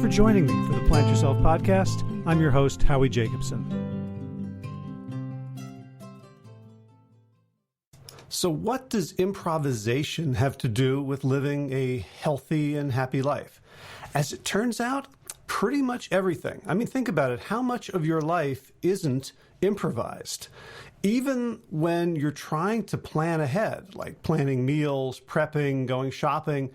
for joining me for the Plant Yourself podcast. I'm your host, Howie Jacobson. So what does improvisation have to do with living a healthy and happy life? As it turns out, pretty much everything. I mean, think about it. How much of your life isn't improvised? Even when you're trying to plan ahead, like planning meals, prepping, going shopping,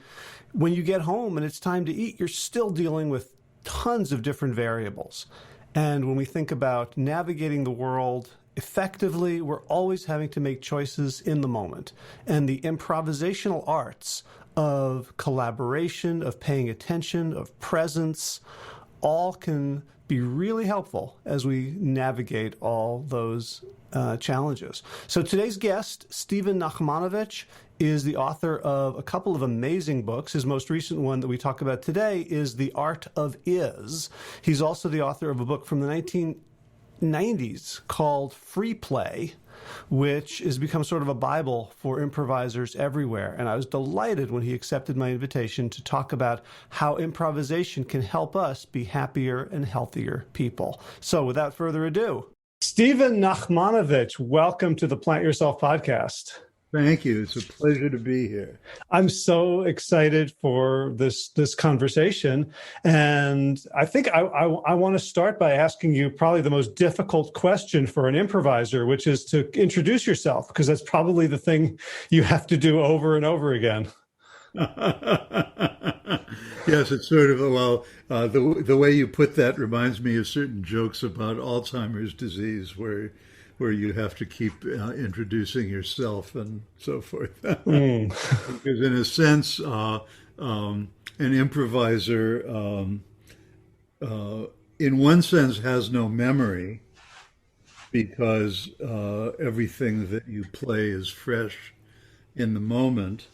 when you get home and it's time to eat, you're still dealing with tons of different variables. And when we think about navigating the world effectively, we're always having to make choices in the moment. And the improvisational arts of collaboration, of paying attention, of presence, all can be really helpful as we navigate all those challenges. So today's guest, Stephen Nachmanovitch, is the author of a couple of amazing books. His most recent one that we talk about today is The Art of Is. He's also the author of a book from the 1990s called Free Play, which has become sort of a Bible for improvisers everywhere. And I was delighted when he accepted my invitation to talk about how improvisation can help us be happier and healthier people. So without further ado, Stephen Nachmanovitch, welcome to the Plant Yourself podcast. Thank you. It's a pleasure to be here. I'm so excited for this conversation. And I think I want to start by asking you probably the most difficult question for an improviser, which is to introduce yourself, because that's probably the thing you have to do over and over again. Yes, it's sort of, the way you put that reminds me of certain jokes about Alzheimer's disease where you have to keep introducing yourself and so forth. Because in a sense, an improviser, in one sense, has no memory because everything that you play is fresh in the moment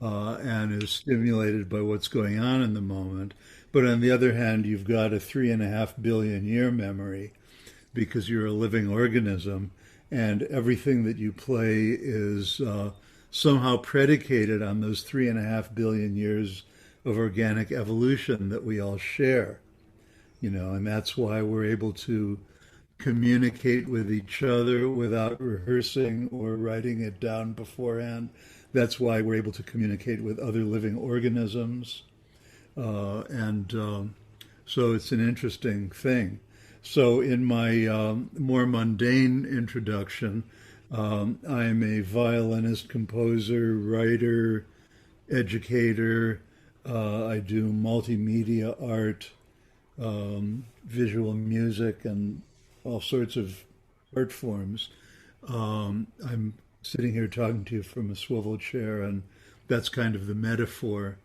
and is stimulated by what's going on in the moment. But on the other hand, you've got a 3.5 billion year memory, because you're a living organism, and everything that you play is somehow predicated on those 3.5 billion years of organic evolution that we all share, and that's why we're able to communicate with each other without rehearsing or writing it down beforehand. That's why we're able to communicate with other living organisms. So it's an interesting thing. So in my more mundane introduction, I'm a violinist, composer, writer, educator. I do multimedia art, visual music, and all sorts of art forms. I'm sitting here talking to you from a swivel chair, and that's kind of the metaphor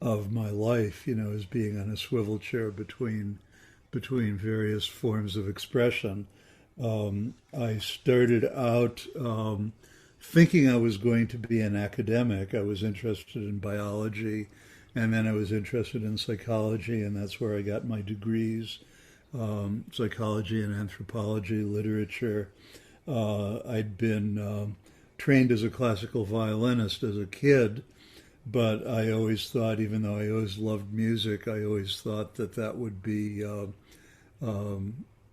of my life, as being on a swivel chair between various forms of expression. I started out thinking I was going to be an academic. I was interested in biology, and then I was interested in psychology, and that's where I got my degrees, psychology and anthropology, literature. I'd been trained as a classical violinist as a kid, but I always thought, even though I always loved music, I always thought that would be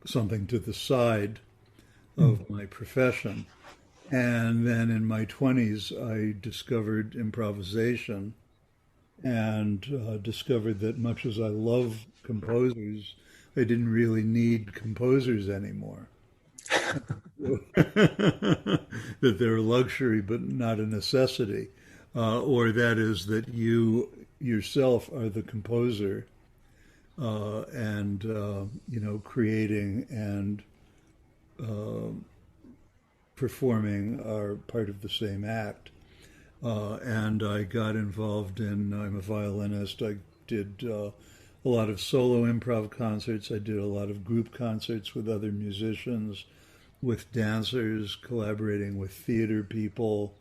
something to the side of my profession. And then in my 20s, I discovered improvisation and discovered that much as I love composers, I didn't really need composers anymore. That they're a luxury, but not a necessity. Or that is that you yourself are the composer, and creating and performing are part of the same act. And I got involved I'm a violinist. I did a lot of solo improv concerts. I did a lot of group concerts with other musicians, with dancers, collaborating with theater people,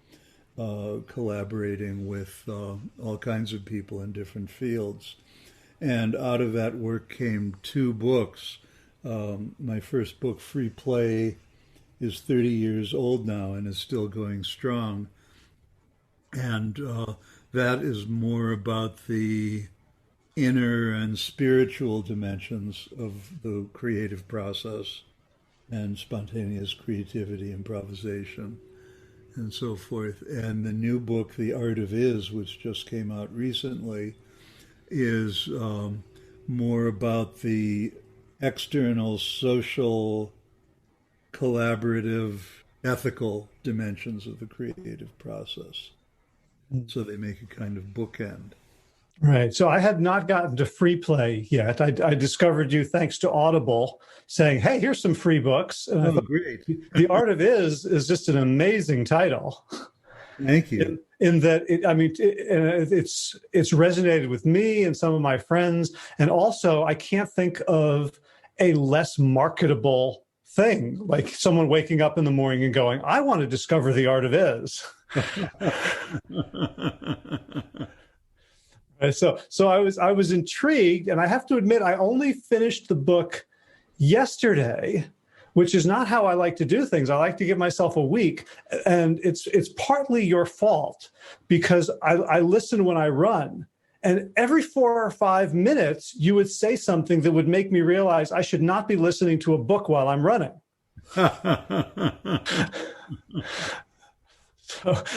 collaborating with all kinds of people in different fields. And out of that work came 2 books. My first book, Free Play, is 30 years old now and is still going strong. And that is more about the inner and spiritual dimensions of the creative process and spontaneous creativity, improvisation, and so forth. And the new book, The Art of Is, which just came out recently, is more about the external, social, collaborative, ethical dimensions of the creative process. So they make a kind of bookend. Right. So I had not gotten to free play yet. I discovered you thanks to Audible saying, hey, here's some free books. And I thought, great. The Art of is just an amazing title. Thank you. In that, it's resonated with me and some of my friends. And also, I can't think of a less marketable thing, like someone waking up in the morning and going, I want to discover the art of is. So I was intrigued, and I have to admit, I only finished the book yesterday, which is not how I like to do things. I like to give myself a week, and it's partly your fault because I listen when I run, and every 4 or 5 minutes you would say something that would make me realize I should not be listening to a book while I'm running.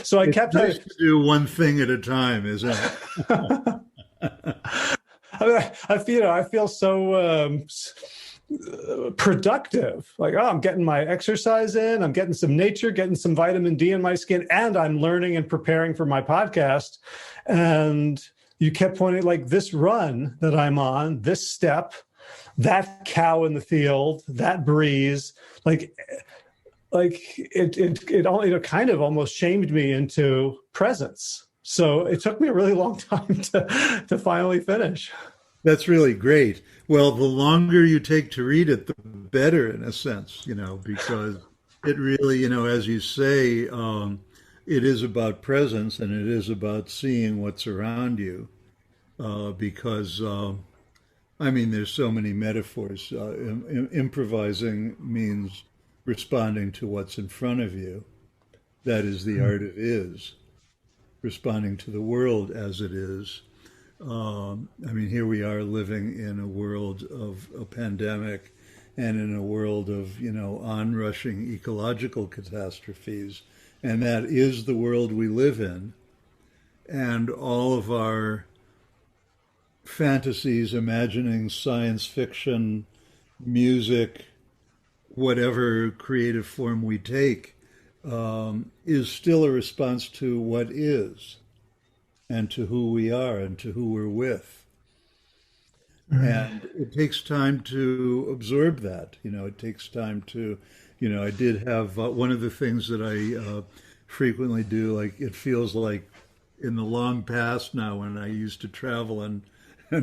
So I kept nice to do one thing at a time, isn't it? I feel so productive. Like, oh, I'm getting my exercise in, I'm getting some nature, getting some vitamin D in my skin, and I'm learning and preparing for my podcast. And you kept pointing, like, this run that I'm on, this step, that cow in the field, that breeze, it kind of almost shamed me into presence. So it took me a really long time to finally finish. That's really great. Well, the longer you take to read it, the better in a sense, because it really, as you say, it is about presence and it is about seeing what's around you. Because, there's so many metaphors. Improvising means responding to what's in front of you. That is the art of is, responding to the world as it is. Here we are living in a world of a pandemic and in a world of, onrushing ecological catastrophes. And that is the world we live in. And all of our fantasies, imagining, science fiction, music, whatever creative form we take, is still a response to what is and to who we are and to who we're with. And it takes time to absorb that. It takes time to, I did have one of the things that I frequently do, like it feels like in the long past now when I used to travel and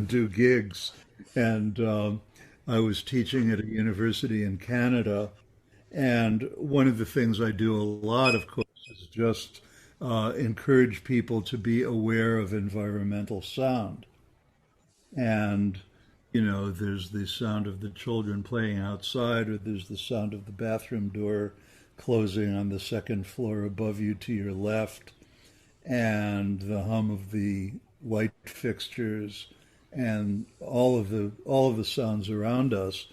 do gigs. And I was teaching at a university in Canada. And one of the things I do a lot, of course, is just encourage people to be aware of environmental sound. And, there's the sound of the children playing outside, or there's the sound of the bathroom door closing on the second floor above you to your left, and the hum of the light fixtures, and all of the sounds around us.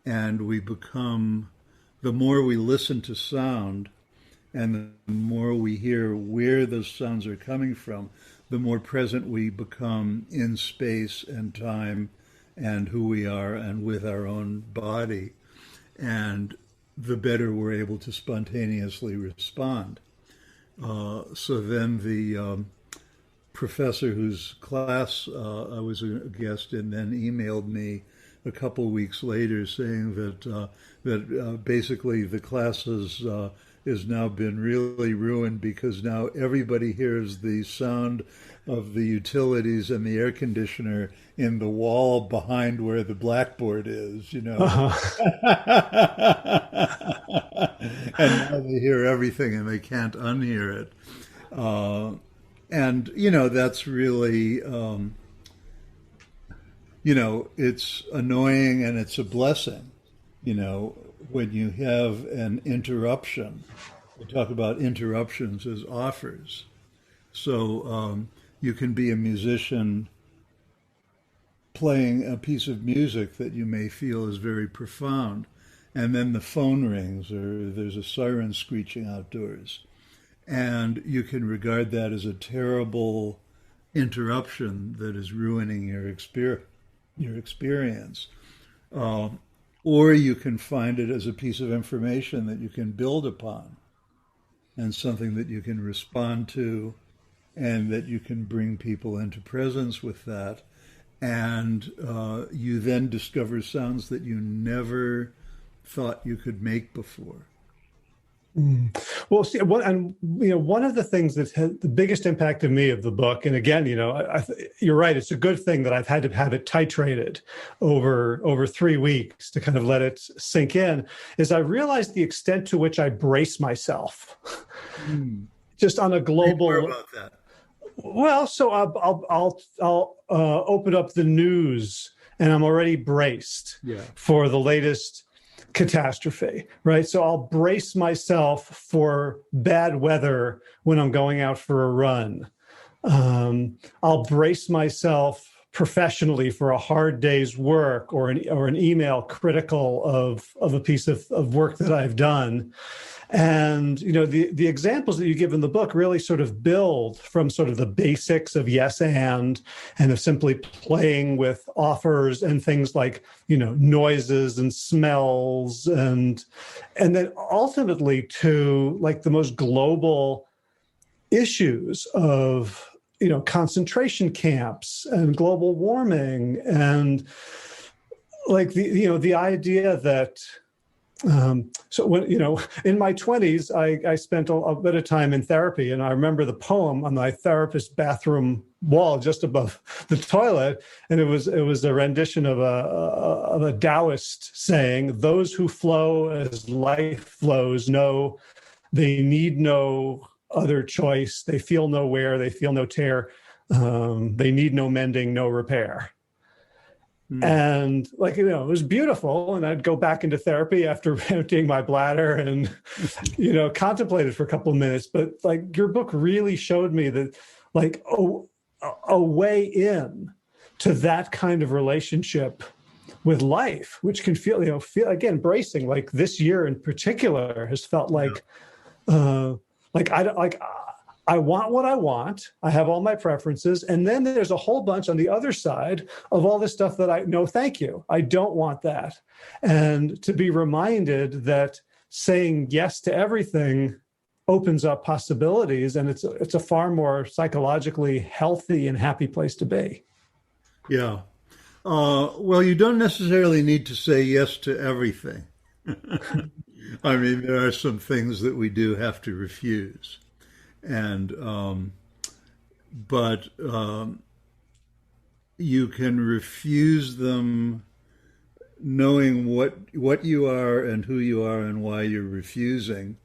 And we become, the more we listen to sound, and the more we hear where those sounds are coming from, the more present we become in space and time and who we are and with our own body. And the better we're able to spontaneously respond. So then the professor whose class I was a guest in then emailed me a couple weeks later saying that basically the class has now been really ruined because now everybody hears the sound of the utilities and the air conditioner in the wall behind where the blackboard is, Uh-huh. And now they hear everything and they can't unhear it. And that's really, it's annoying and it's a blessing, when you have an interruption. We talk about interruptions as offers. So you can be a musician playing a piece of music that you may feel is very profound, and then the phone rings or there's a siren screeching outdoors, and you can regard that as a terrible interruption that is ruining your experience. Um, or you can find it as a piece of information that you can build upon and something that you can respond to and that you can bring people into presence with that. And you then discover sounds that you never thought you could make before. Well, see, one of the things that had the biggest impact of me of the book, and again, you're right. It's a good thing that I've had to have it titrated over 3 weeks to kind of let it sink in. Is I realized the extent to which I brace myself, just on a global. More about that. Well, so I'll open up the news, and I'm already braced for the latest catastrophe, right? So I'll brace myself for bad weather when I'm going out for a run. I'll brace myself professionally for a hard day's work or an email critical of a piece of work that I've done. And, the examples that you give in the book really sort of build from sort of the basics of yes and of simply playing with offers and things like, noises and smells and then ultimately to like the most global issues of, concentration camps and global warming and like the idea that so when, in my 20s, I spent a bit of time in therapy, and I remember the poem on my therapist's bathroom wall just above the toilet, and it was a rendition of a Taoist saying, "Those who flow as life flows know they need no other choice. They feel no wear, they feel no tear. They need no mending, no repair." And it was beautiful. And I'd go back into therapy after emptying my bladder and, contemplate it for a couple of minutes. But like your book really showed me that like a way in to that kind of relationship with life, which can feel again, bracing. Like this year in particular has felt like I want what I want. I have all my preferences. And then there's a whole bunch on the other side of all this stuff that no, thank you. I don't want that. And to be reminded that saying yes to everything opens up possibilities. And it's a far more psychologically healthy and happy place to be. Yeah. Well, you don't necessarily need to say yes to everything. I mean, there are some things that we do have to refuse. And but you can refuse them knowing what you are and who you are and why you're refusing,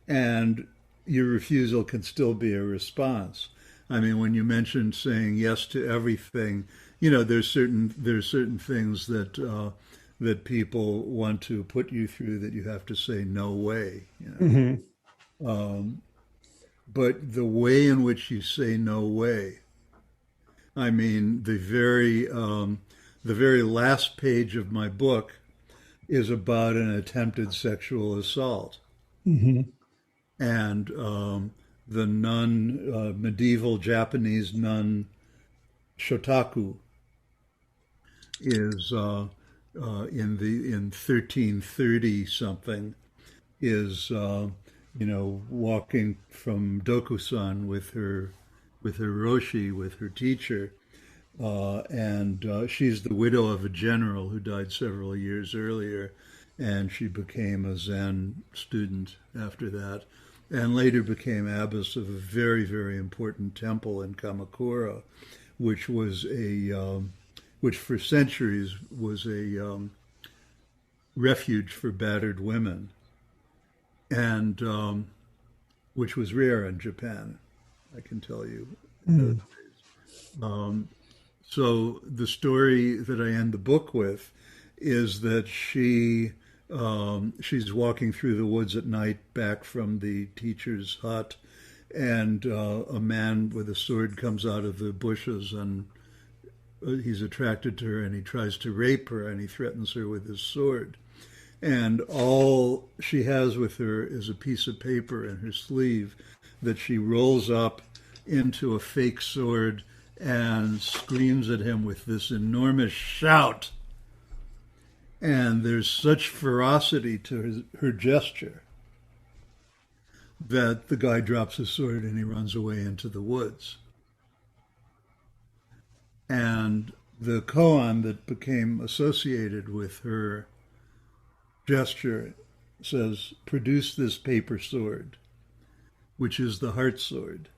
and your refusal can still be a response. I mean, when you mentioned saying yes to everything, there's certain things that that people want to put you through that you have to say no way. But the way in which you say no way, I mean, the very last page of my book is about an attempted sexual assault. And the nun, medieval Japanese nun Shotaku, is in 1330 something, is walking from Dokusan with her Roshi, with her teacher, and she's the widow of a general who died several years earlier, and she became a Zen student after that, and later became abbess of a very, very important temple in Kamakura, which for centuries was a refuge for battered women, and which was rare in Japan, I can tell you. So the story that I end the book with is that she's walking through the woods at night back from the teacher's hut, and a man with a sword comes out of the bushes and he's attracted to her, and he tries to rape her, and he threatens her with his sword. And all she has with her is a piece of paper in her sleeve that she rolls up into a fake sword and screams at him with this enormous shout. And there's such ferocity to her gesture that the guy drops his sword and he runs away into the woods. And the koan that became associated with her gesture says, "Produce this paper sword, which is the heart sword,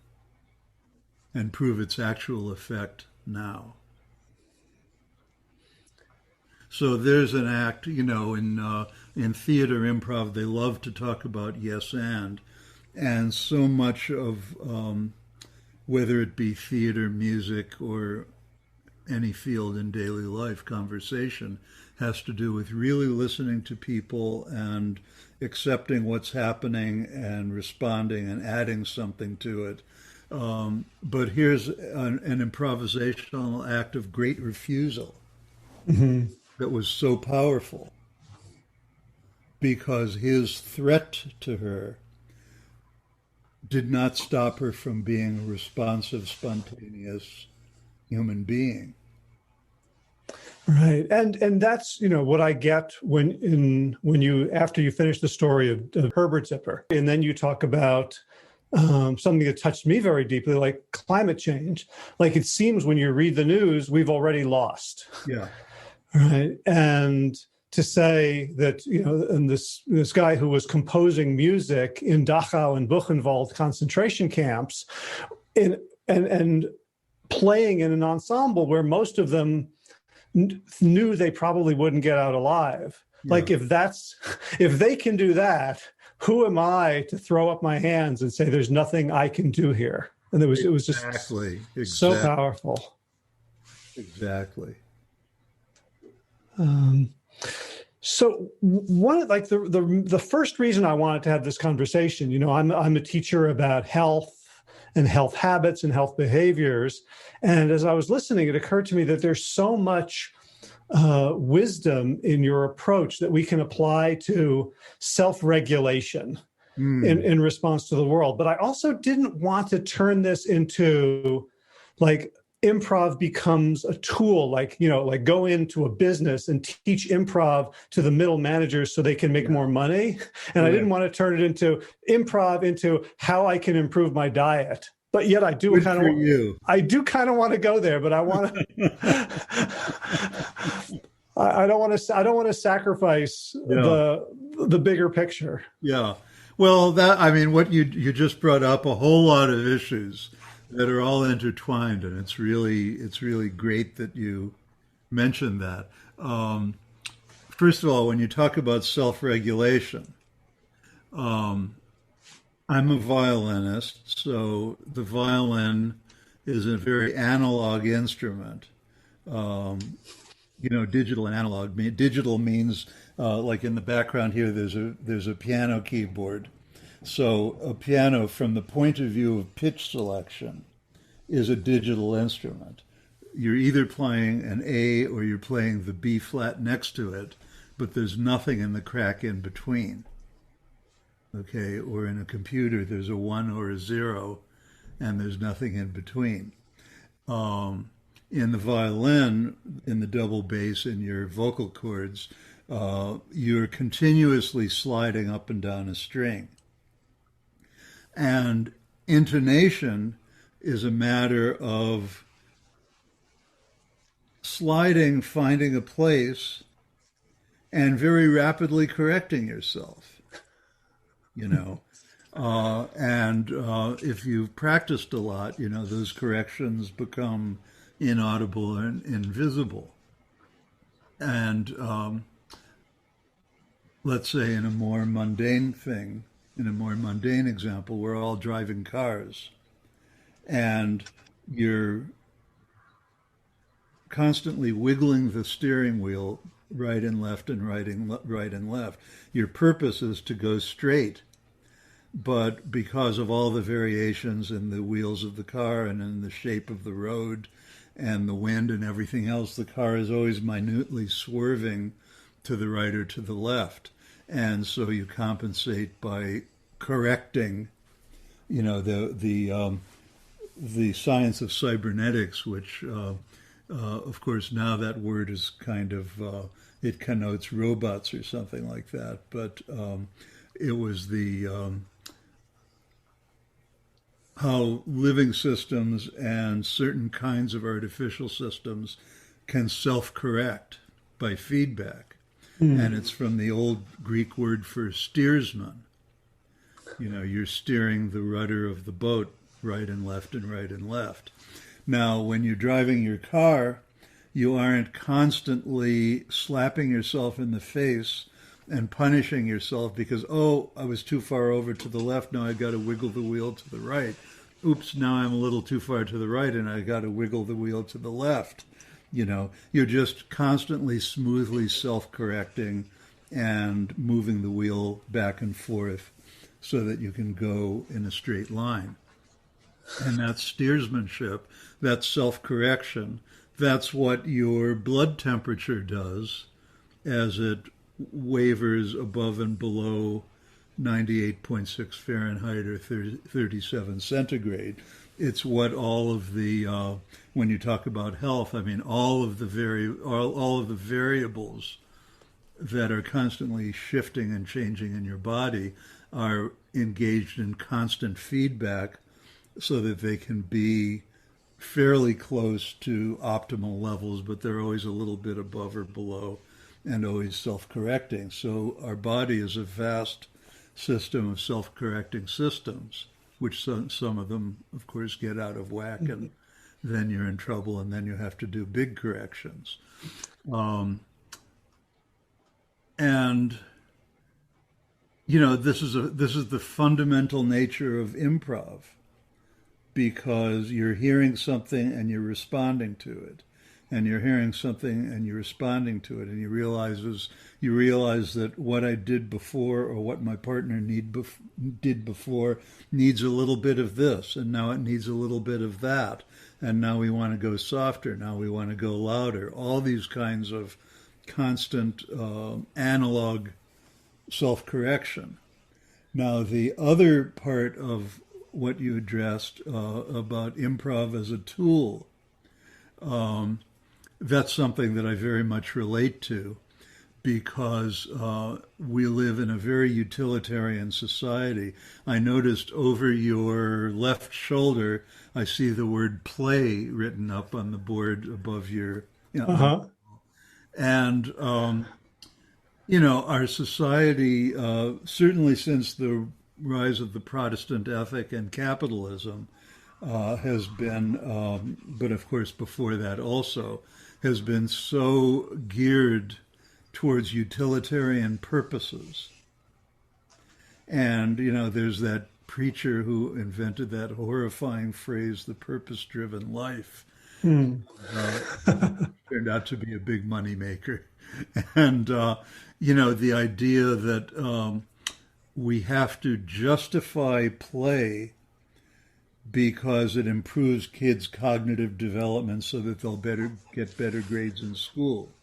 and prove its actual effect now." So there's an act, in theater improv, they love to talk about yes and so much of whether it be theater, music, or any field in daily life, conversation has to do with really listening to people and accepting what's happening and responding and adding something to it. But here's an improvisational act of great refusal that was so powerful because his threat to her did not stop her from being a responsive, spontaneous human being. Right, and that's what I get when you after you finish the story of Herbert Zipper, and then you talk about something that touched me very deeply, like climate change. Like it seems when you read the news, we've already lost. Yeah. Right, and to say that and this guy who was composing music in Dachau and Buchenwald concentration camps, and playing in an ensemble where most of them knew they probably wouldn't get out alive. Yeah. Like if they can do that, who am I to throw up my hands and say there's nothing I can do here? And it was just so powerful. Exactly. So one, like the first reason I wanted to have this conversation, I'm a teacher about health and health habits and health behaviors. And as I was listening, it occurred to me that there's so much wisdom in your approach that we can apply to self-regulation in response to the world. But I also didn't want to turn this into like improv becomes a tool, like go into a business and teach improv to the middle managers so they can make more money. And I didn't want to turn it into improv into how I can improve my diet. But yet I do kind of want to go there, but I want to I don't want to sacrifice the bigger picture. Yeah. Well, what you just brought up a whole lot of issues that are all intertwined, and it's really great that you mentioned that. First of all, when you talk about self-regulation, I'm a violinist, so the violin is a very analog instrument. Digital and analog. Digital means, like in the background here, there's a piano keyboard. So a piano, from the point of view of pitch selection, is a digital instrument. You're either playing an A or you're playing the B flat next to it, but there's nothing in the crack in between. Okay, or in a computer, there's a 1 or a 0, and there's nothing in between. In the violin, in the double bass, in your vocal cords, you're continuously sliding up and down a string. And intonation is a matter of sliding, finding a place, and very rapidly correcting yourself, and if you've practiced a lot, those corrections become inaudible and invisible. And let's say in a more mundane example, we're all driving cars and you're constantly wiggling the steering wheel right and left and right and left. Your purpose is to go straight, but because of all the variations in the wheels of the car and in the shape of the road and the wind and everything else, the car is always minutely swerving to the right or to the left. And so you compensate by correcting, the science of cybernetics, which, of course, now that word is kind of, it connotes robots or something like that. But it was how living systems and certain kinds of artificial systems can self-correct by feedback. And it's from the old Greek word for steersman. You're steering the rudder of the boat right and left and right and left. Now, when you're driving your car, you aren't constantly slapping yourself in the face and punishing yourself because, oh, I was too far over to the left, now I got to wiggle the wheel to the right. Oops, now I'm a little too far to the right and I got to wiggle the wheel to the left. You're just constantly smoothly self-correcting and moving the wheel back and forth so that you can go in a straight line. And that's steersmanship, that's self-correction. That's what your blood temperature does as it wavers above and below 98.6 Fahrenheit or 37 centigrade. It's what all of the, when you talk about health, I mean, all of the variables that are constantly shifting and changing in your body are engaged in constant feedback so that they can be fairly close to optimal levels, but they're always a little bit above or below and always self-correcting. So our body is a vast system of self-correcting systems, which some of them, of course, get out of whack, and then you're in trouble, and then you have to do big corrections. And this is the fundamental nature of improv, because you're hearing something and you're responding to it, and you're hearing something and you're responding to it, and you realize that what I did before or what my partner did before needs a little bit of this, and now it needs a little bit of that, and now we want to go softer, now we want to go louder. All these kinds of constant analog self-correction. Now, the other part of what you addressed about improv as a tool, that's something that I very much relate to, because we live in a very utilitarian society. I noticed over your left shoulder, I see the word play written up on the board above your, and, our society, certainly since the rise of the Protestant ethic and capitalism, has been, but of course before that also, has been so geared towards utilitarian purposes. And, there's that preacher who invented that horrifying phrase, the purpose-driven life. Turned out to be a big money maker. And, the idea that we have to justify play because it improves kids' cognitive development so that they'll get better grades in school,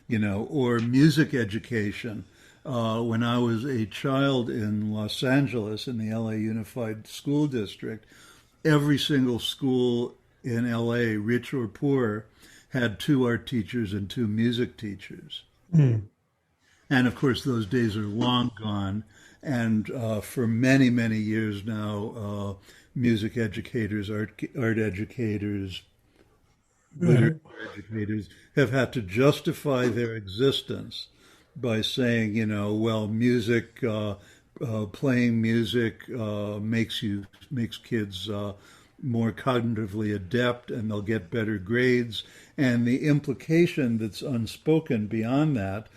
or music education. When I was a child in Los Angeles in the LA Unified School District, every single school in LA, rich or poor, had 2 art teachers and 2 music teachers. And of course, those days are long gone. And for many, many years now, music educators, art educators, literature educators have had to justify their existence by saying, well, music, playing music makes kids more cognitively adept, and they'll get better grades. And the implication that's unspoken beyond that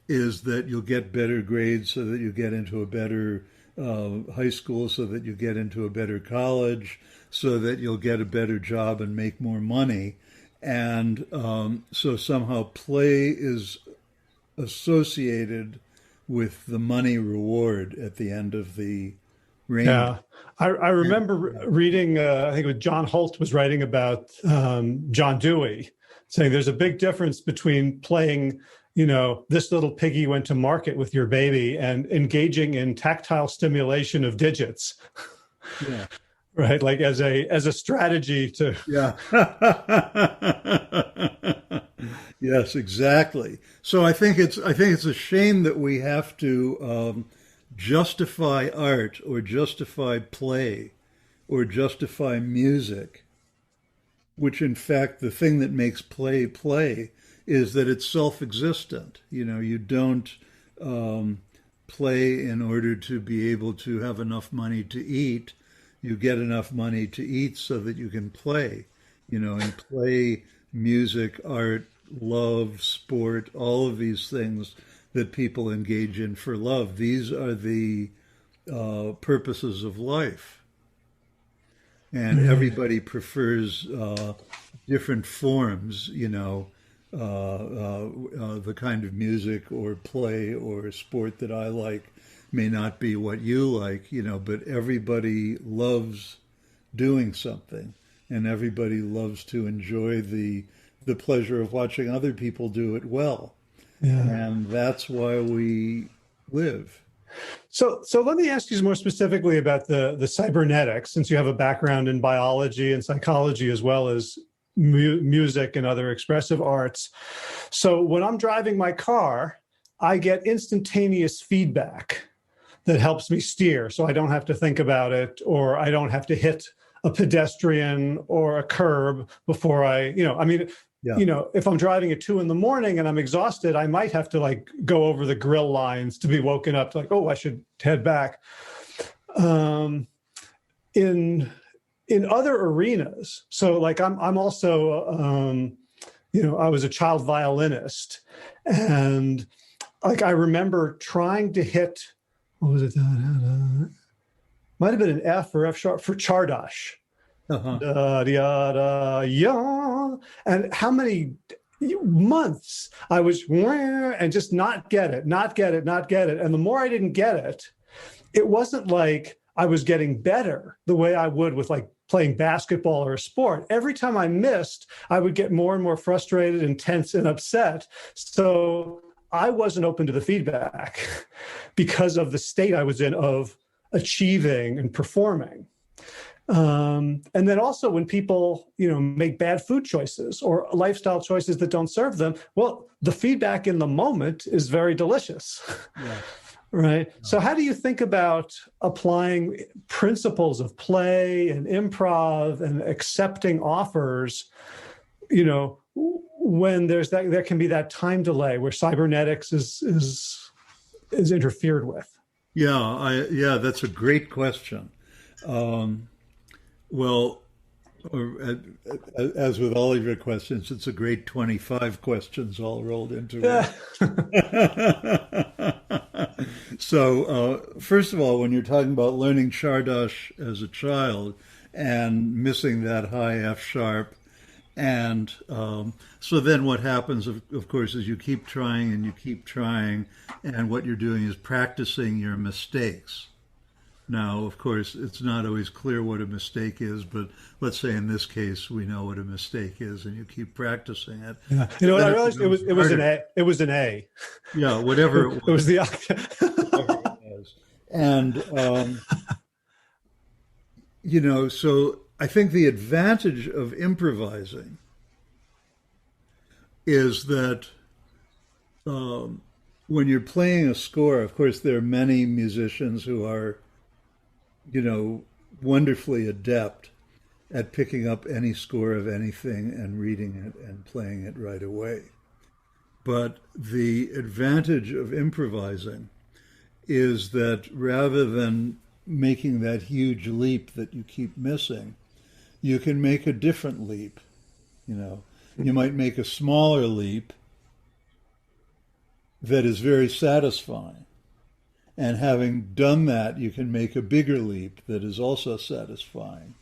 is that you'll get better grades so that you get into a better high school, so that you get into a better college, so that you'll get a better job and make more money. And so somehow play is associated with the money reward at the end of the range. Yeah. I remember reading, I think it was John Holt was writing about John Dewey, saying there's a big difference between playing, this little piggy went to market with your baby and engaging in tactile stimulation of digits. Yeah. Right. Like as a strategy to. Yeah. Yes, exactly. So I think it's a shame that we have to justify art or justify play or justify music, which in fact the thing that makes play is that it's self-existent. You don't play in order to be able to have enough money to eat. You get enough money to eat so that you can play, and play, music, art, love, sport, all of these things that people engage in for love. These are the purposes of life. And everybody prefers different forms, the kind of music or play or sport that I like may not be what you like, but everybody loves doing something, and everybody loves to enjoy the pleasure of watching other people do it well. Yeah. And that's why we live. So let me ask you more specifically about the cybernetics, since you have a background in biology and psychology as well as music and other expressive arts. So when I'm driving my car, I get instantaneous feedback that helps me steer, so I don't have to think about it, or I don't have to hit a pedestrian or a curb before if I'm driving at 2 a.m. and I'm exhausted, I might have to go over the grill lines to be woken up to I should head back. In other arenas, so I'm also I was a child violinist, and I remember trying to hit, what was it? Might have been an F or F sharp for Chardash. Uh-huh. Da, da, da, yeah. And how many months I was and just not get it. And the more I didn't get it, it wasn't like I was getting better the way I would with playing basketball or a sport. Every time I missed, I would get more and more frustrated and tense and upset. So I wasn't open to the feedback because of the state I was in of achieving and performing. And then also when people, make bad food choices or lifestyle choices that don't serve them, well, the feedback in the moment is very delicious. Yeah. Right. So how do you think about applying principles of play and improv and accepting offers, when there can be that time delay where cybernetics is interfered with? Yeah, that's a great question. Well, as with all of your questions, it's a great 25 questions all rolled into one. So, first of all, when you're talking about learning Chardash as a child and missing that high F sharp, and so then what happens, of course, is you keep trying and you keep trying, and what you're doing is practicing your mistakes. Now, of course, it's not always clear what a mistake is, but let's say in this case, we know what a mistake is, and you keep practicing it. Yeah. I realized it was an A. It was an A. Yeah, whatever it was. It was the Whatever it was. And, so I think the advantage of improvising is that when you're playing a score, of course, there are many musicians who are wonderfully adept at picking up any score of anything and reading it and playing it right away. But the advantage of improvising is that rather than making that huge leap that you keep missing, you can make a different leap. You might make a smaller leap that is very satisfying. And having done that, you can make a bigger leap that is also satisfying,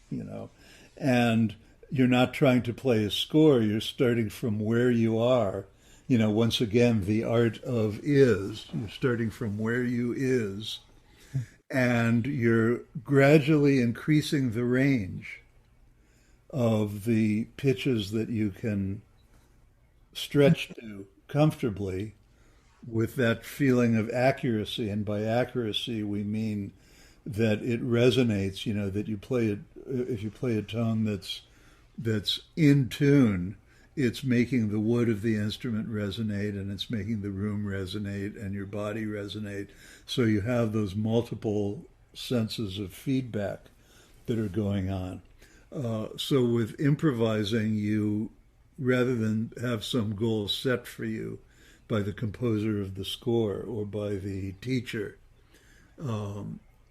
and you're not trying to play a score. You're starting from where you are. Once again, the art of is. You're starting from where you is, and you're gradually increasing the range of the pitches that you can stretch to comfortably with that feeling of accuracy. And by accuracy, we mean that it resonates, that you play it, if you play a tone that's in tune, it's making the wood of the instrument resonate, and it's making the room resonate and your body resonate. So you have those multiple senses of feedback that are going on. So with improvising, you, rather than have some goal set for you by the composer of the score or by the teacher,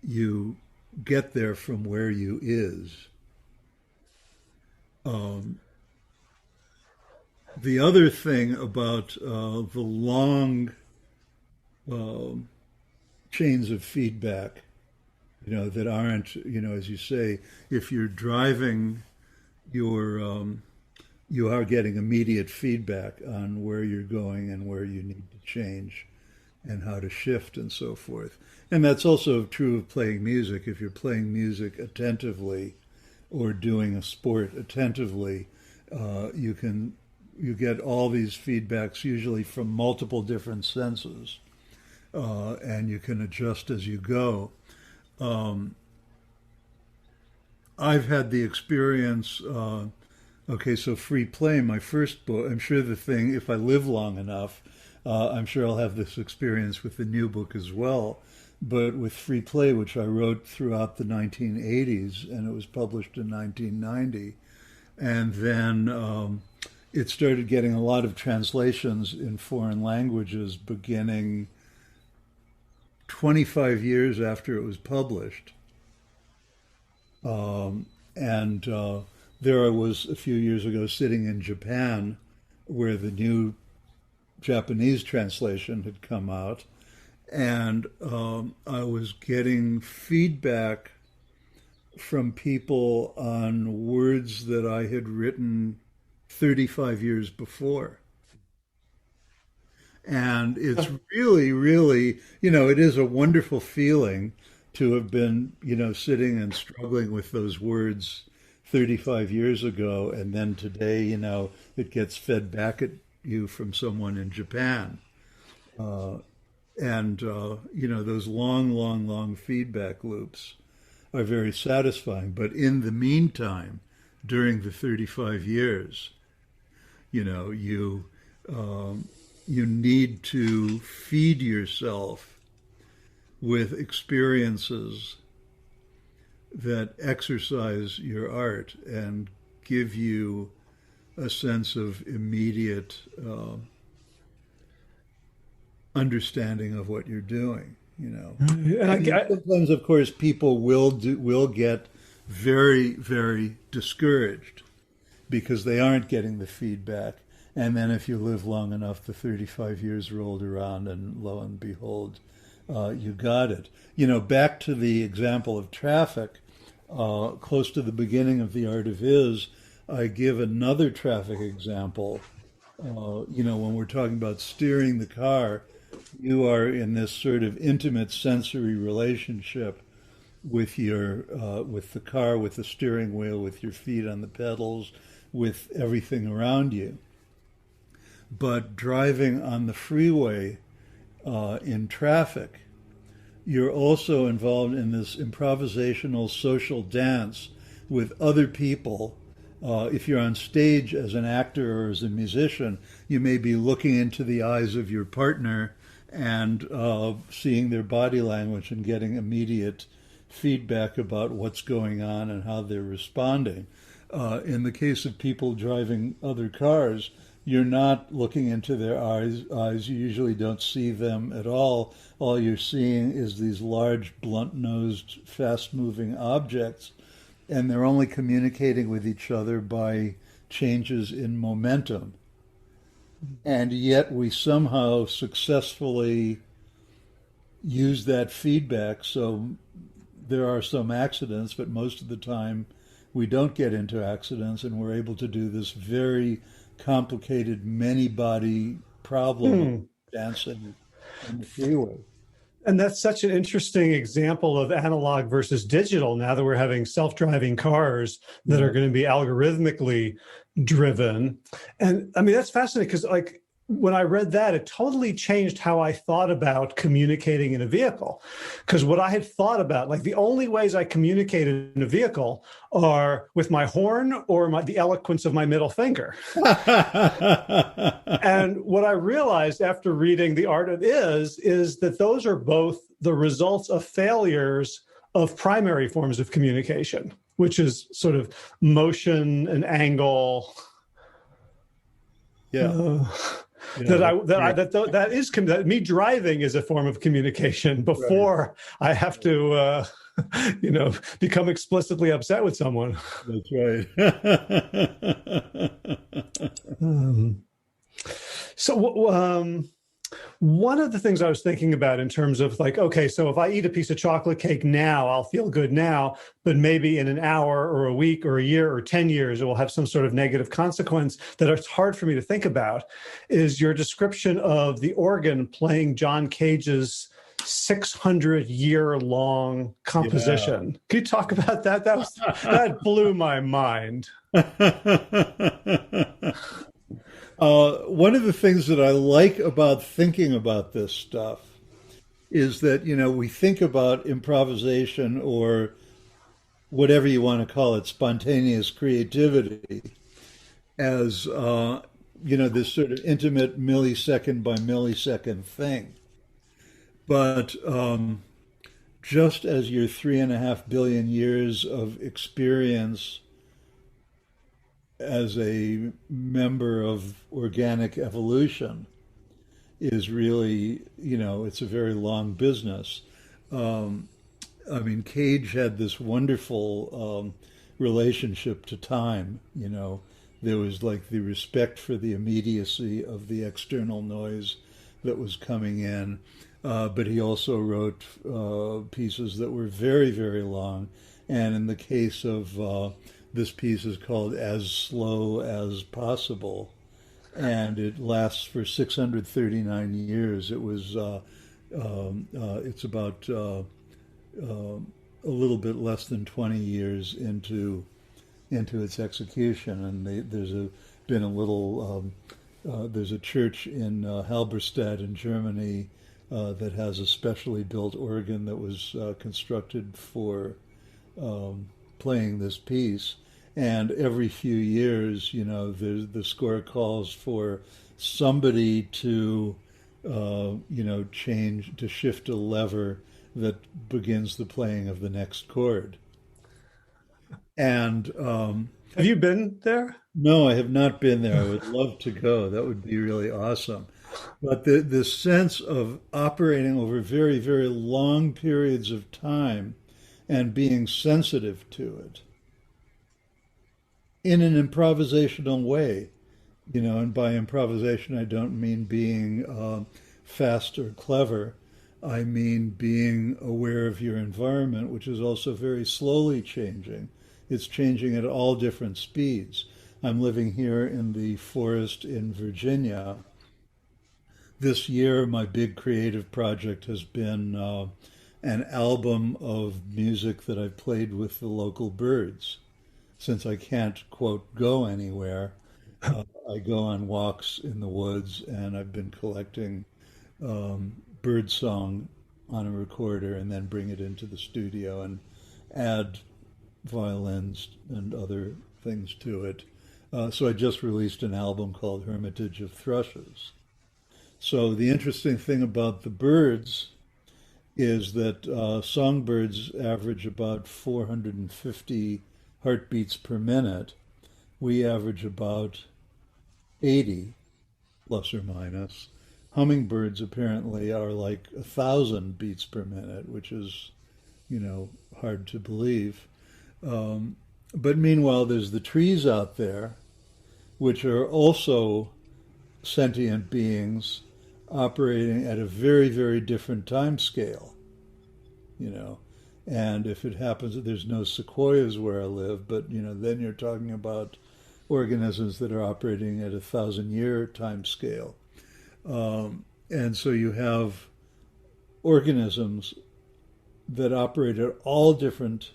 you get there from where you is. The other thing about the long chains of feedback, that aren't, as you say, if you're driving, you are getting immediate feedback on where you're going and where you need to change and how to shift and so forth. And that's also true of playing music. If you're playing music attentively or doing a sport attentively, you get all these feedbacks usually from multiple different senses, and you can adjust as you go. I've had the experience. Okay, so Free Play, my first book. I'm sure the thing, if I live long enough, I'm sure I'll have this experience with the new book as well. But with Free Play, which I wrote throughout the 1980s, and it was published in 1990, and then it started getting a lot of translations in foreign languages beginning 25 years after it was published. And there I was a few years ago sitting in Japan where the new Japanese translation had come out. And I was getting feedback from people on words that I had written 35 years before. And it's really, really, it is a wonderful feeling to have been, sitting and struggling with those words 35 years ago. And then today, it gets fed back at you from someone in Japan. Those long, long, long feedback loops are very satisfying. But in the meantime, during the 35 years, you need to feed yourself with experiences that exercise your art and give you a sense of immediate understanding of what you're doing. And And then sometimes, of course, people will get very, very discouraged because they aren't getting the feedback. And then if you live long enough, the 35 years rolled around and lo and behold, you got it. Back to the example of traffic, close to the beginning of The Art of Is, I give another traffic example. When we're talking about steering the car, you are in this sort of intimate sensory relationship with with the car, with the steering wheel, with your feet on the pedals, with everything around you. But driving on the freeway in traffic, you're also involved in this improvisational social dance with other people. If you're on stage as an actor or as a musician, you may be looking into the eyes of your partner and seeing their body language and getting immediate feedback about what's going on and how they're responding. In the case of people driving other cars, you're not looking into their eyes. You usually don't see them at all. All you're seeing is these large, blunt-nosed, fast-moving objects, and they're only communicating with each other by changes in momentum. And yet we somehow successfully use that feedback. So there are some accidents, but most of the time we don't get into accidents, and we're able to do this very complicated many body problem dancing in the freeway. And that's such an interesting example of analog versus digital now that we're having self-driving cars that Yeah. are going to be algorithmically driven. And I mean, that's fascinating because like when I read that, it totally changed how I thought about communicating in a vehicle. Because what I had thought about, like the only ways I communicated in a vehicle are with my horn or the eloquence of my middle finger. And what I realized after reading The Art of is that those are both the results of failures of primary forms of communication, which is sort of motion and angle. Yeah. Uh, Yeah. that me driving is a form of communication Right. before I have to become explicitly upset with someone. That's right. Um, so one of the things I was thinking about in terms of like, okay, so if I eat a piece of chocolate cake now, I'll feel good now, but maybe in an hour or a week or a year or 10 years, it will have some sort of negative consequence that it's hard for me to think about, is your description of the organ playing John Cage's 600-year-long Yeah. composition. Can you talk about that? That blew my mind. One of the things that I like about thinking about this stuff is that, we think about improvisation or whatever you want to call it, spontaneous creativity, as, this sort of intimate millisecond by millisecond thing. But just as your 3.5 billion years of experience as a member of organic evolution is really, it's a very long business. I mean, Cage had this wonderful relationship to time. There was like the respect for the immediacy of the external noise that was coming in. But he also wrote pieces that were very, very long. And in the case of this piece is called As Slow as Possible, and it lasts for 639 years. It's about a little bit less than 20 years into its execution, and there's a church in Halberstadt in Germany that has a specially built organ that was constructed for playing this piece. And every few years, the score calls for somebody to, to shift a lever that begins the playing of the next chord. And Have you been there? no, I have not been there. I would love to go. That would be really awesome. But the sense of operating over very, very long periods of time and being sensitive to it in an improvisational way, and by improvisation, I don't mean being fast or clever. I mean being aware of your environment, which is also very slowly changing. It's changing at all different speeds. I'm living here in the forest in Virginia. This year, my big creative project has been an album of music that I've played with the local birds. Since I can't, quote, go anywhere, I go on walks in the woods, and I've been collecting bird song on a recorder and then bring it into the studio and add violins and other things to it. So I just released an album called Hermitage of Thrushes. So the interesting thing about the birds is that songbirds average about 450 heartbeats per minute. We average about 80, plus or minus. Hummingbirds apparently are like 1,000 beats per minute, which is, hard to believe. But meanwhile, there's the trees out there, which are also sentient beings operating at a very, very different time scale, And if it happens that there's no sequoias where I live, but, then you're talking about organisms that are operating at 1,000-year time scale. And so you have organisms that operate at all different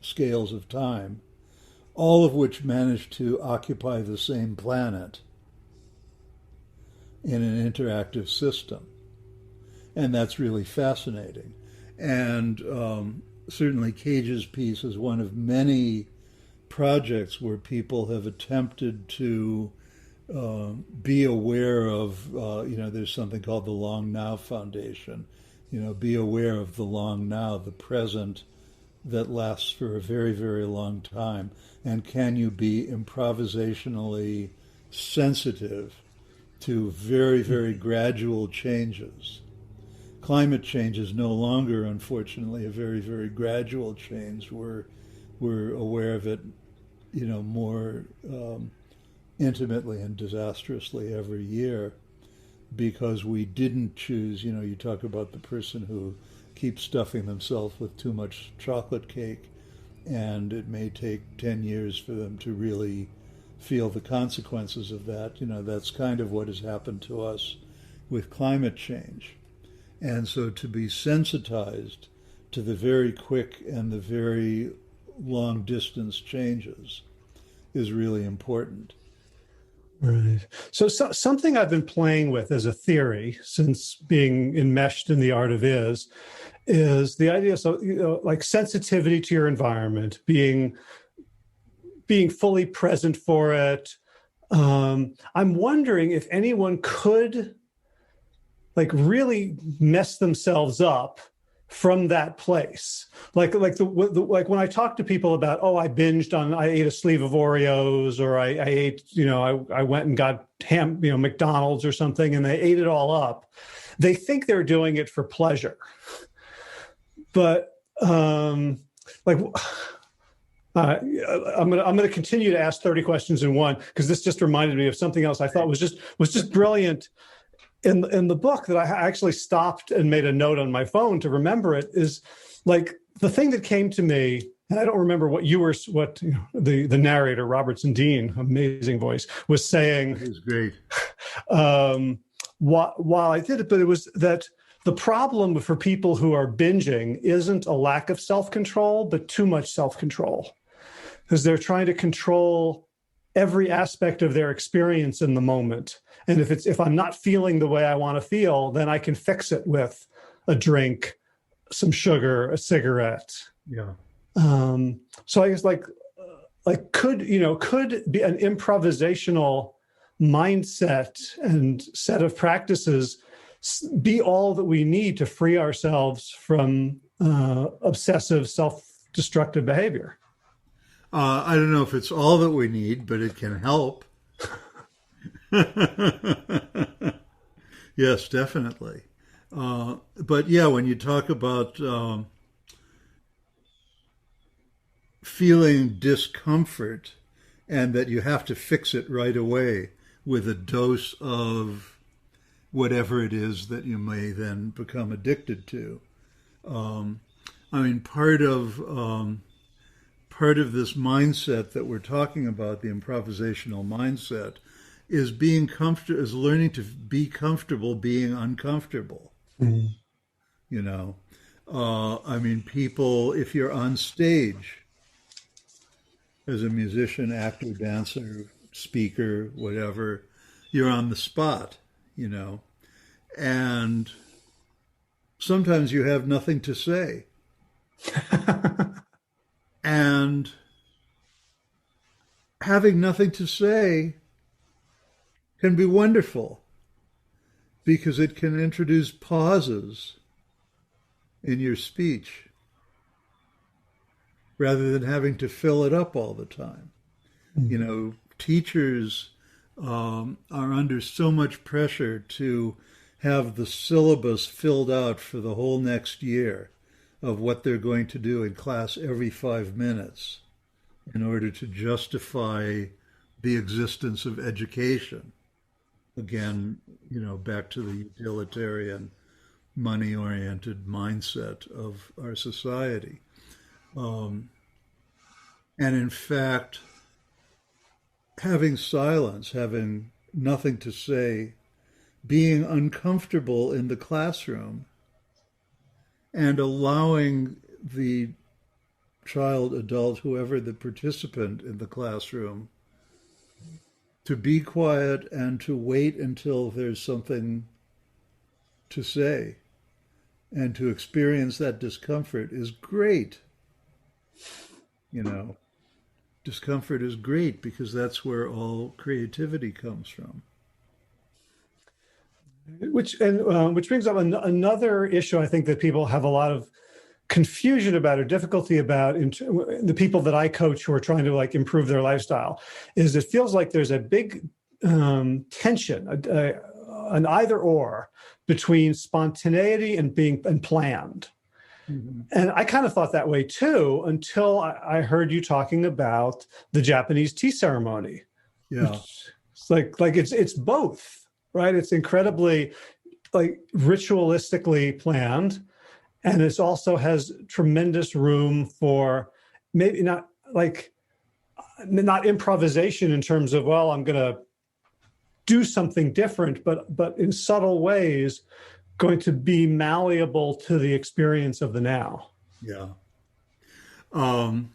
scales of time, all of which manage to occupy the same planet in an interactive system. And that's really fascinating. And certainly Cage's piece is one of many projects where people have attempted to be aware of, there's something called the Long Now Foundation, be aware of the long now, the present that lasts for a very, very long time. And can you be improvisationally sensitive to very, very gradual changes? Climate change is no longer, unfortunately, a very, very gradual change. We're aware of it, more intimately and disastrously every year because we didn't choose. You talk about the person who keeps stuffing themselves with too much chocolate cake, and it may take 10 years for them to really feel the consequences of that. That's kind of what has happened to us with climate change. And so to be sensitized to the very quick and the very long distance changes is really important. Right. So something I've been playing with as a theory since being enmeshed in the art of is the idea of like sensitivity to your environment, being fully present for it. I'm wondering if anyone could like really mess themselves up from that place. Like when I talk to people about, I ate a sleeve of Oreos, or I ate, I went and got McDonald's or something, and they ate it all up. They think they're doing it for pleasure. But I'm going to continue to ask 30 questions in one, because this just reminded me of something else I thought was just brilliant in the book that I actually stopped and made a note on my phone to remember it. Is like the thing that came to me, and I don't remember what the narrator, Robertson Dean, amazing voice, was saying. It was great. While I did it, but it was that the problem for people who are binging isn't a lack of self-control, but too much self-control, because they're trying to control every aspect of their experience in the moment. And if I'm not feeling the way I want to feel, then I can fix it with a drink, some sugar, a cigarette. Yeah. So I guess could be an improvisational mindset and set of practices be all that we need to free ourselves from obsessive, self-destructive behavior? I don't know if it's all that we need, but it can help. Yes, definitely. But yeah, when you talk about feeling discomfort and that you have to fix it right away with a dose of whatever it is that you may then become addicted to. Part of this mindset that we're talking about, the improvisational mindset, is learning to be comfortable being uncomfortable. Mm. People, if you're on stage as a musician, actor, dancer, speaker, whatever, you're on the spot, and sometimes you have nothing to say. And having nothing to say can be wonderful because it can introduce pauses in your speech rather than having to fill it up all the time. Mm-hmm. Teachers are under so much pressure to have the syllabus filled out for the whole next year of what they're going to do in class every 5 minutes in order to justify the existence of education. Again, back to the utilitarian, money-oriented mindset of our society. And in fact, having silence, having nothing to say, being uncomfortable in the classroom and allowing the child, adult, whoever the participant in the classroom, to be quiet and to wait until there's something to say and to experience that discomfort is great. You know, discomfort is great because that's where all creativity comes from. Which brings up another issue I think that people have a lot of confusion about or difficulty about in the people that I coach who are trying to like improve their lifestyle is it feels like there's a big tension, an either or between spontaneity and being and planned. Mm-hmm. And I kind of thought that way too until I heard you talking about the Japanese tea ceremony. Yeah, it's like it's both, right? It's incredibly like ritualistically planned. And it also has tremendous room for maybe not improvisation in terms of, well, I'm going to do something different, but in subtle ways, going to be malleable to the experience of the now. Yeah. One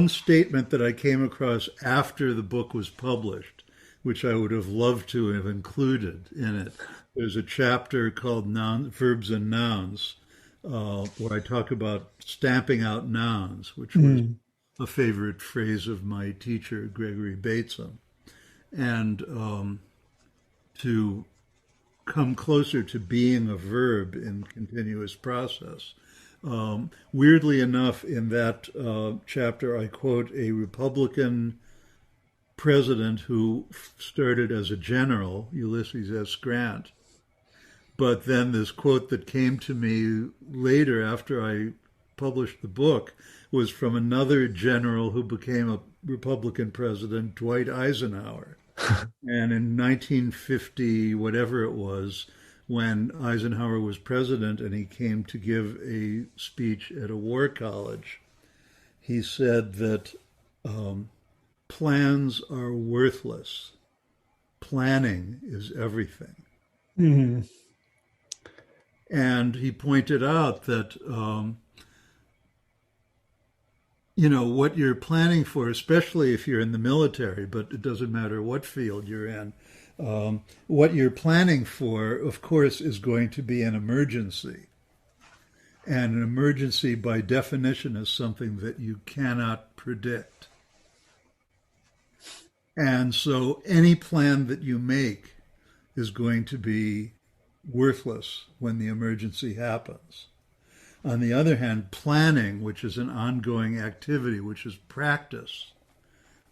statement that I came across after the book was published, which I would have loved to have included in it. There's a chapter called Verbs and Nouns, where I talk about stamping out nouns, which was a favorite phrase of my teacher, Gregory Bateson. And to come closer to being a verb in continuous process. Weirdly enough, in that chapter, I quote a Republican president who started as a general, Ulysses S. Grant. But then this quote that came to me later after I published the book was from another general who became a Republican president, Dwight Eisenhower. And in 1950, whatever it was, when Eisenhower was president and he came to give a speech at a war college, he said that plans are worthless. Planning is everything. Mm-hmm. And he pointed out that, what you're planning for, especially if you're in the military, but it doesn't matter what field you're in, what you're planning for, of course, is going to be an emergency. And an emergency, by definition, is something that you cannot predict. And so any plan that you make is going to be worthless when the emergency happens. On the other hand, planning, which is an ongoing activity, which is practice,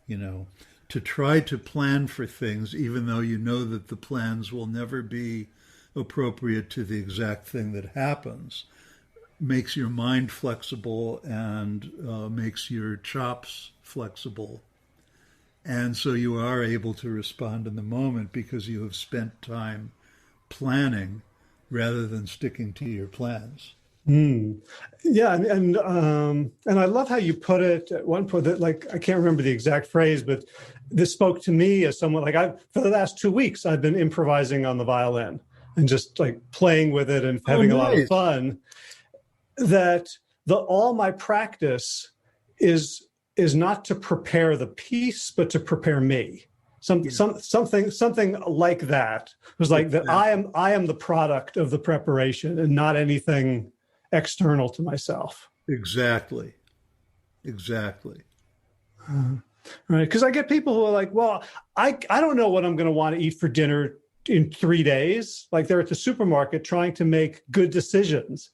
to try to plan for things, even though you know that the plans will never be appropriate to the exact thing that happens, makes your mind flexible and makes your chops flexible. And so you are able to respond in the moment because you have spent time planning rather than sticking to your plans. Yeah, and I love how you put it at one point that I can't remember the exact phrase, but this spoke to me as someone for the last 2 weeks I've been improvising on the violin and just playing with it and having a lot of fun. That all my practice is not to prepare the piece, but to prepare me. Something like that. It was like that I am the product of the preparation and not anything external to myself. Exactly. Right. Because I get people who are like, well, I don't know what I'm going to want to eat for dinner in 3 days. Like they're at the supermarket trying to make good decisions.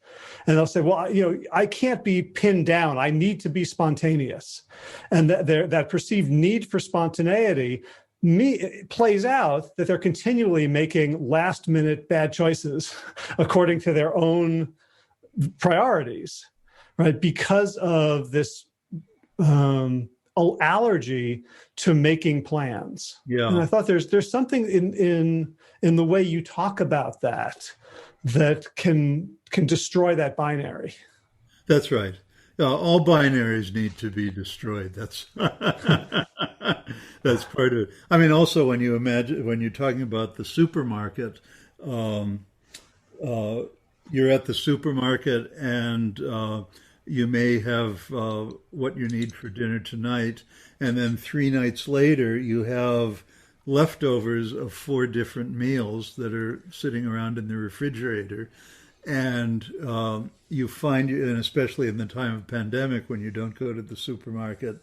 And they'll say, well, I can't be pinned down. I need to be spontaneous. And that perceived need for spontaneity it plays out that they're continually making last minute bad choices according to their own priorities, right? Because of this allergy to making plans. Yeah. And I thought there's something in the way you talk about that can destroy that binary. That's right. All binaries need to be destroyed. That's that's part of it. I mean, also when you're talking about the supermarket, you're at the supermarket and you may have what you need for dinner tonight, and then 3 nights later you have leftovers of 4 different meals that are sitting around in the refrigerator, and you find, and especially in the time of pandemic when you don't go to the supermarket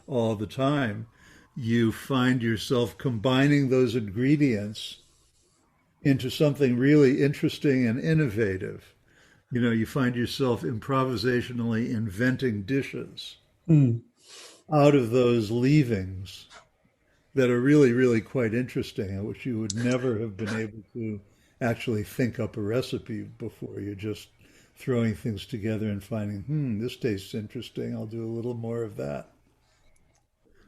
all the time, you find yourself combining those ingredients into something really interesting and innovative. You know, you find yourself improvisationally inventing dishes Mm. out of those leavings that are really, really quite interesting, and which you would never have been able to actually think up a recipe before. You're just throwing things together and finding, this tastes interesting. I'll do a little more of that.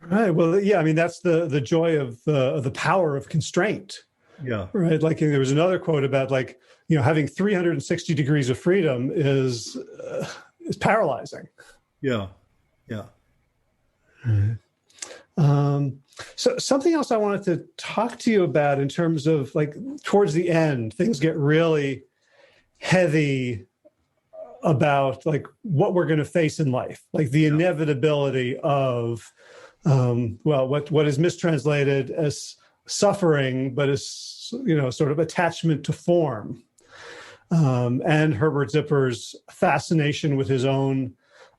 Right. Well, yeah. I mean, that's the joy of the power of constraint. Yeah, Right. Like there was another quote about like, having 360 degrees of freedom is paralyzing. yeah, yeah. So something else I wanted to talk to you about in terms of like towards the end, things get really heavy about like what we're going to face in life, like the inevitability of, what is mistranslated as suffering, but as, sort of attachment to form. And Herbert Zipper's fascination with his own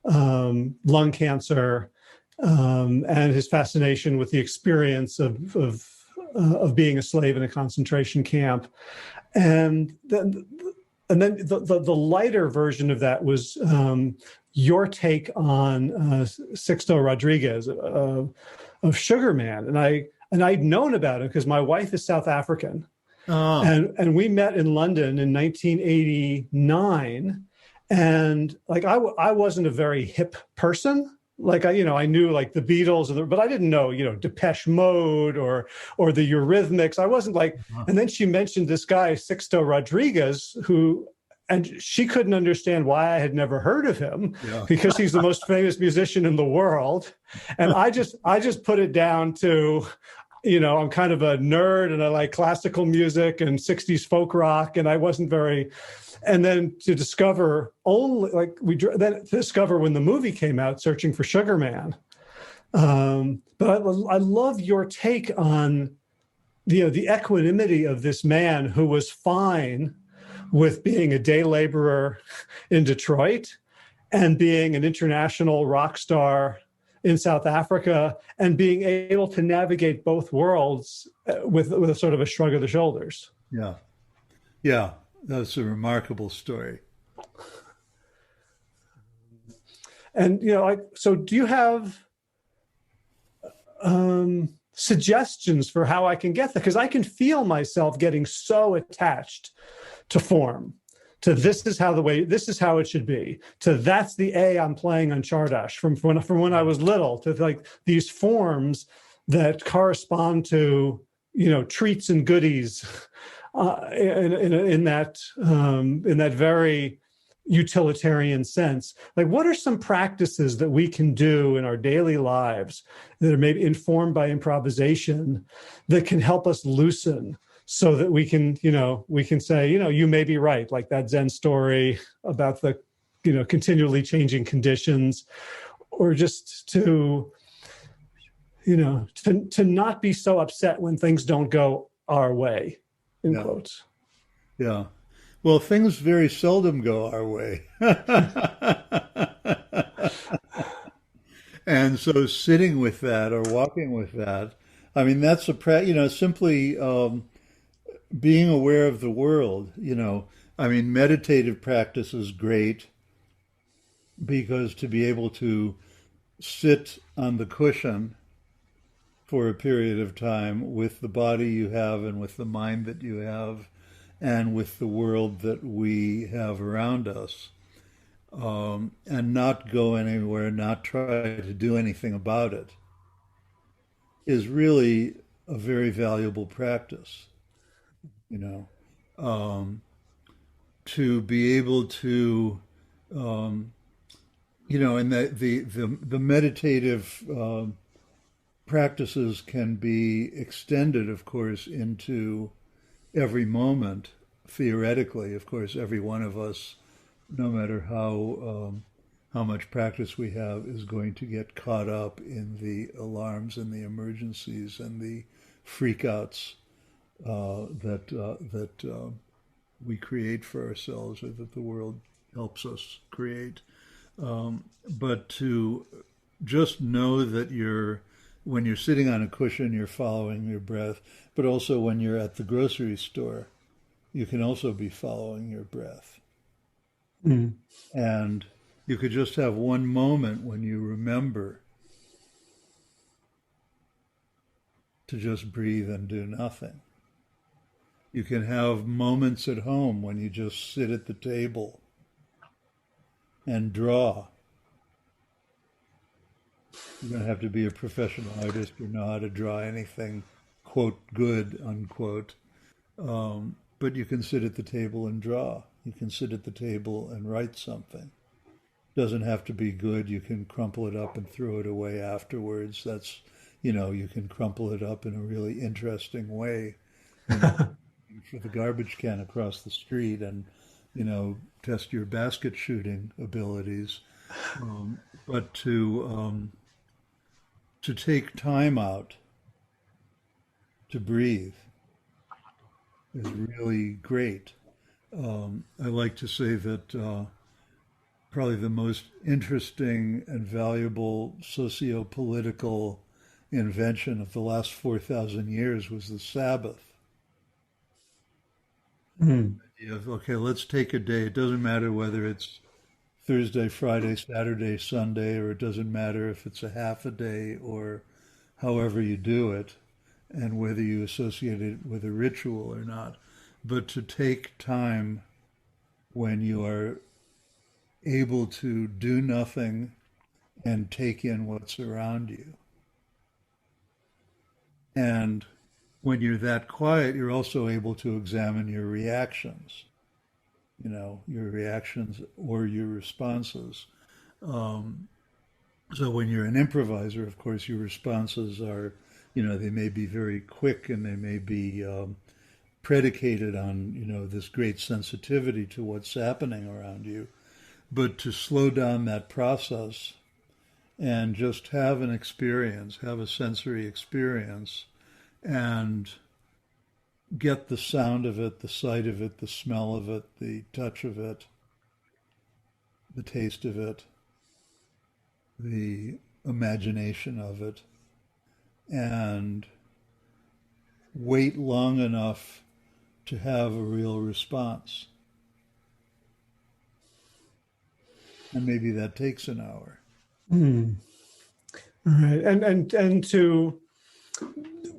lung cancer, and his fascination with the experience of being a slave in a concentration camp, and then the lighter version of that was your take on Sixto Rodriguez of Sugar Man, and I'd known about it because my wife is South African, and we met in London in 1989, and like I wasn't a very hip person. Like I knew like the Beatles, but I didn't know, Depeche Mode or the Eurythmics. I wasn't like, and then she mentioned this guy, Sixto Rodriguez, and she couldn't understand why I had never heard of him, because he's the most famous musician in the world. And I just put it down to, I'm kind of a nerd and I like classical music and 60s folk rock. And I wasn't very, and then to discover when the movie came out, Searching for Sugar Man. But I love your take on, the equanimity of this man who was fine with being a day laborer in Detroit and being an international rock star in South Africa and being able to navigate both worlds with a sort of a shrug of the shoulders. Yeah. Yeah. That's a remarkable story. And, so do you have suggestions for how I can get there? Because I can feel myself getting so attached to form, to this is how it should be, to that's the A I'm playing on Chardash from when I was little, to like these forms that correspond to, treats and goodies, in that very utilitarian sense. Like, what are some practices that we can do in our daily lives that are maybe informed by improvisation that can help us loosen, so that we can say, you may be right, like that Zen story about the, continually changing conditions, or just to not be so upset when things don't go our way, in quotes. Yeah. Well, things very seldom go our way. And so sitting with that or walking with that, I mean, that's simply being aware of the world, I mean, meditative practice is great because to be able to sit on the cushion for a period of time with the body you have and with the mind that you have and with the world that we have around us, and not go anywhere, not try to do anything about it, is really a very valuable practice. To be able to, and the meditative practices can be extended, of course, into every moment theoretically, of course, every one of us, no matter how much practice we have, is going to get caught up in the alarms and the emergencies and the freakouts that we create for ourselves, or that the world helps us create. But to just know that when you're sitting on a cushion, you're following your breath, but also when you're at the grocery store, you can also be following your breath. Mm. And you could just have one moment when you remember to just breathe and do nothing. You can have moments at home when you just sit at the table and draw. You don't have to be a professional artist or know how to draw anything, quote, good, unquote. But you can sit at the table and draw. You can sit at the table and write something. Doesn't have to be good. You can crumple it up and throw it away afterwards. That's, you can crumple it up in a really interesting way. For the garbage can across the street and, test your basket shooting abilities. But to take time out to breathe is really great. I like to say that probably the most interesting and valuable socio-political invention of the last 4,000 years was the Sabbath. Mm. Okay, let's take a day. It doesn't matter whether it's Thursday, Friday, Saturday, Sunday, or it doesn't matter if it's a half a day or however you do it, and whether you associate it with a ritual or not. But to take time when you are able to do nothing and take in what's around you. And when you're that quiet, you're also able to examine your reactions, your reactions or your responses. So when you're an improviser, of course, your responses are, they may be very quick and they may be predicated on, this great sensitivity to what's happening around you. But to slow down that process and just have an experience, have a sensory experience, and get the sound of it, the sight of it, the smell of it, the touch of it, the taste of it, the imagination of it, and wait long enough to have a real response. And maybe that takes an hour. Mm. All right. And to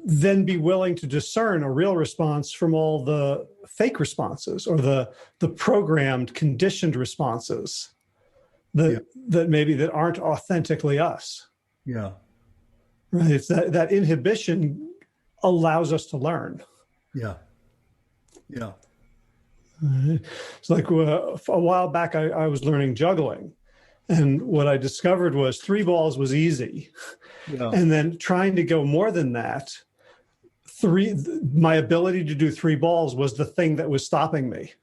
then be willing to discern a real response from all the fake responses or the programmed, conditioned responses that that aren't authentically us. Yeah. Right. It's that inhibition allows us to learn. Yeah. Yeah. It's like a while back, I was learning juggling. And what I discovered was 3 balls was easy. Yeah. And then trying to go more than that, my ability to do 3 balls was the thing that was stopping me.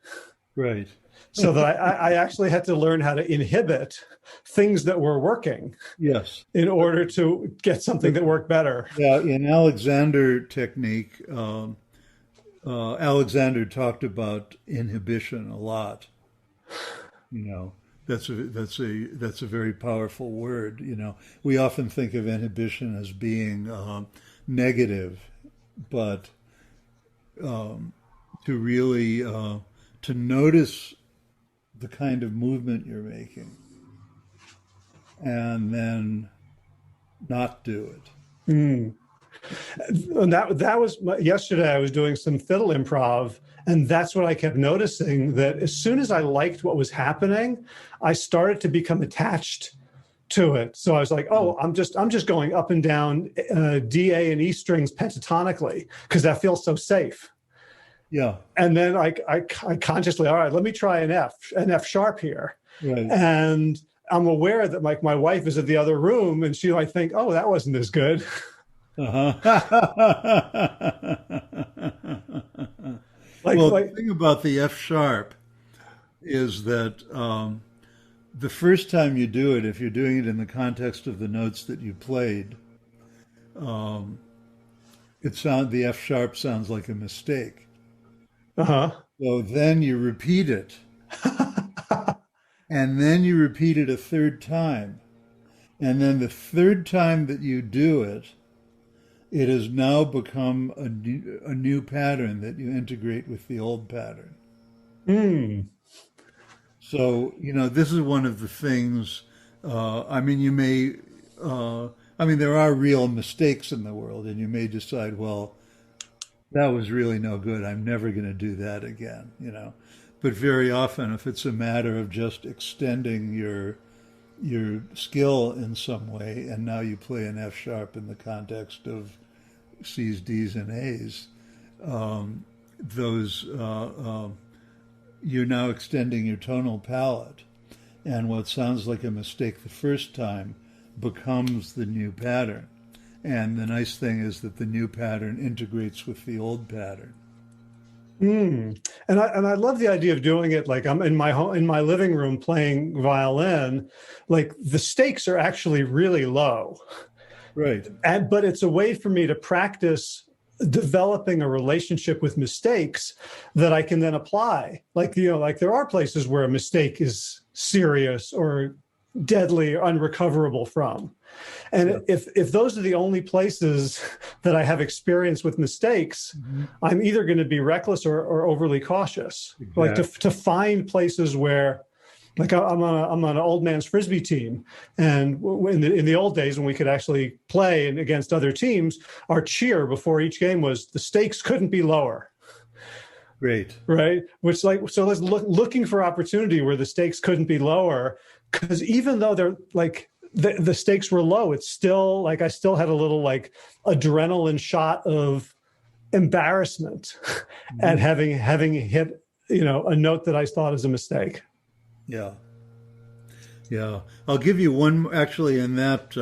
Right. So that I actually had to learn how to inhibit things that were working. Yes. In order to get something that worked better. Yeah. In Alexander technique, Alexander talked about inhibition a lot. That's a very powerful word. We often think of inhibition as being negative, but to really to notice the kind of movement you're making, and then not do it. Mm. And that was yesterday. I was doing some fiddle improv, and that's what I kept noticing, that as soon as I liked what was happening, I started to become attached to it. So I was like, oh, I'm just going up and down D, A, and E strings pentatonically because that feels so safe. Yeah. And then I consciously, all right, let me try an F sharp here. Right. And I'm aware that my wife is in the other room, and she might think, oh, that wasn't as good. Uh-huh. Like, Well, the like, thing about the F sharp is that the first time you do it, if you're doing it in the context of the notes that you played, the F sharp sounds like a mistake. uh-huh. So then you repeat it, and then you repeat it a third time. And then the third time that you do it, it has now become a new pattern that you integrate with the old pattern. Hmm. So, this is one of the things, I mean, you may, I mean, there are real mistakes in the world, and you may decide, well, that was really no good. I'm never going to do that again. But very often, if it's a matter of just extending your skill in some way, and now you play an F sharp in the context of C's, D's, and A's, those you're now extending your tonal palette, and what sounds like a mistake the first time becomes the new pattern. And the nice thing is that the new pattern integrates with the old pattern. Mm. And I love the idea of doing it like I'm in my home in my living room playing violin. Like the stakes are actually really low, Right. but it's a way for me to practice developing a relationship with mistakes that I can then apply. Like like there are places where a mistake is serious or deadly or unrecoverable from. Yeah. And if those are the only places that I have experience with mistakes, Mhm. I'm either going to be reckless or overly cautious. Like Exactly. to find places where, like I'm on an old man's frisbee team, and in the old days when we could actually play against other teams, our cheer before each game was the stakes couldn't be lower. Great. Right, which like so let's looking for opportunity where the stakes couldn't be lower, because even though they're like the stakes were low, it's still like I still had a little like adrenaline shot of embarrassment at Mhm. having hit a note that I thought is a mistake. Yeah. Yeah. I'll give you one, actually, in that.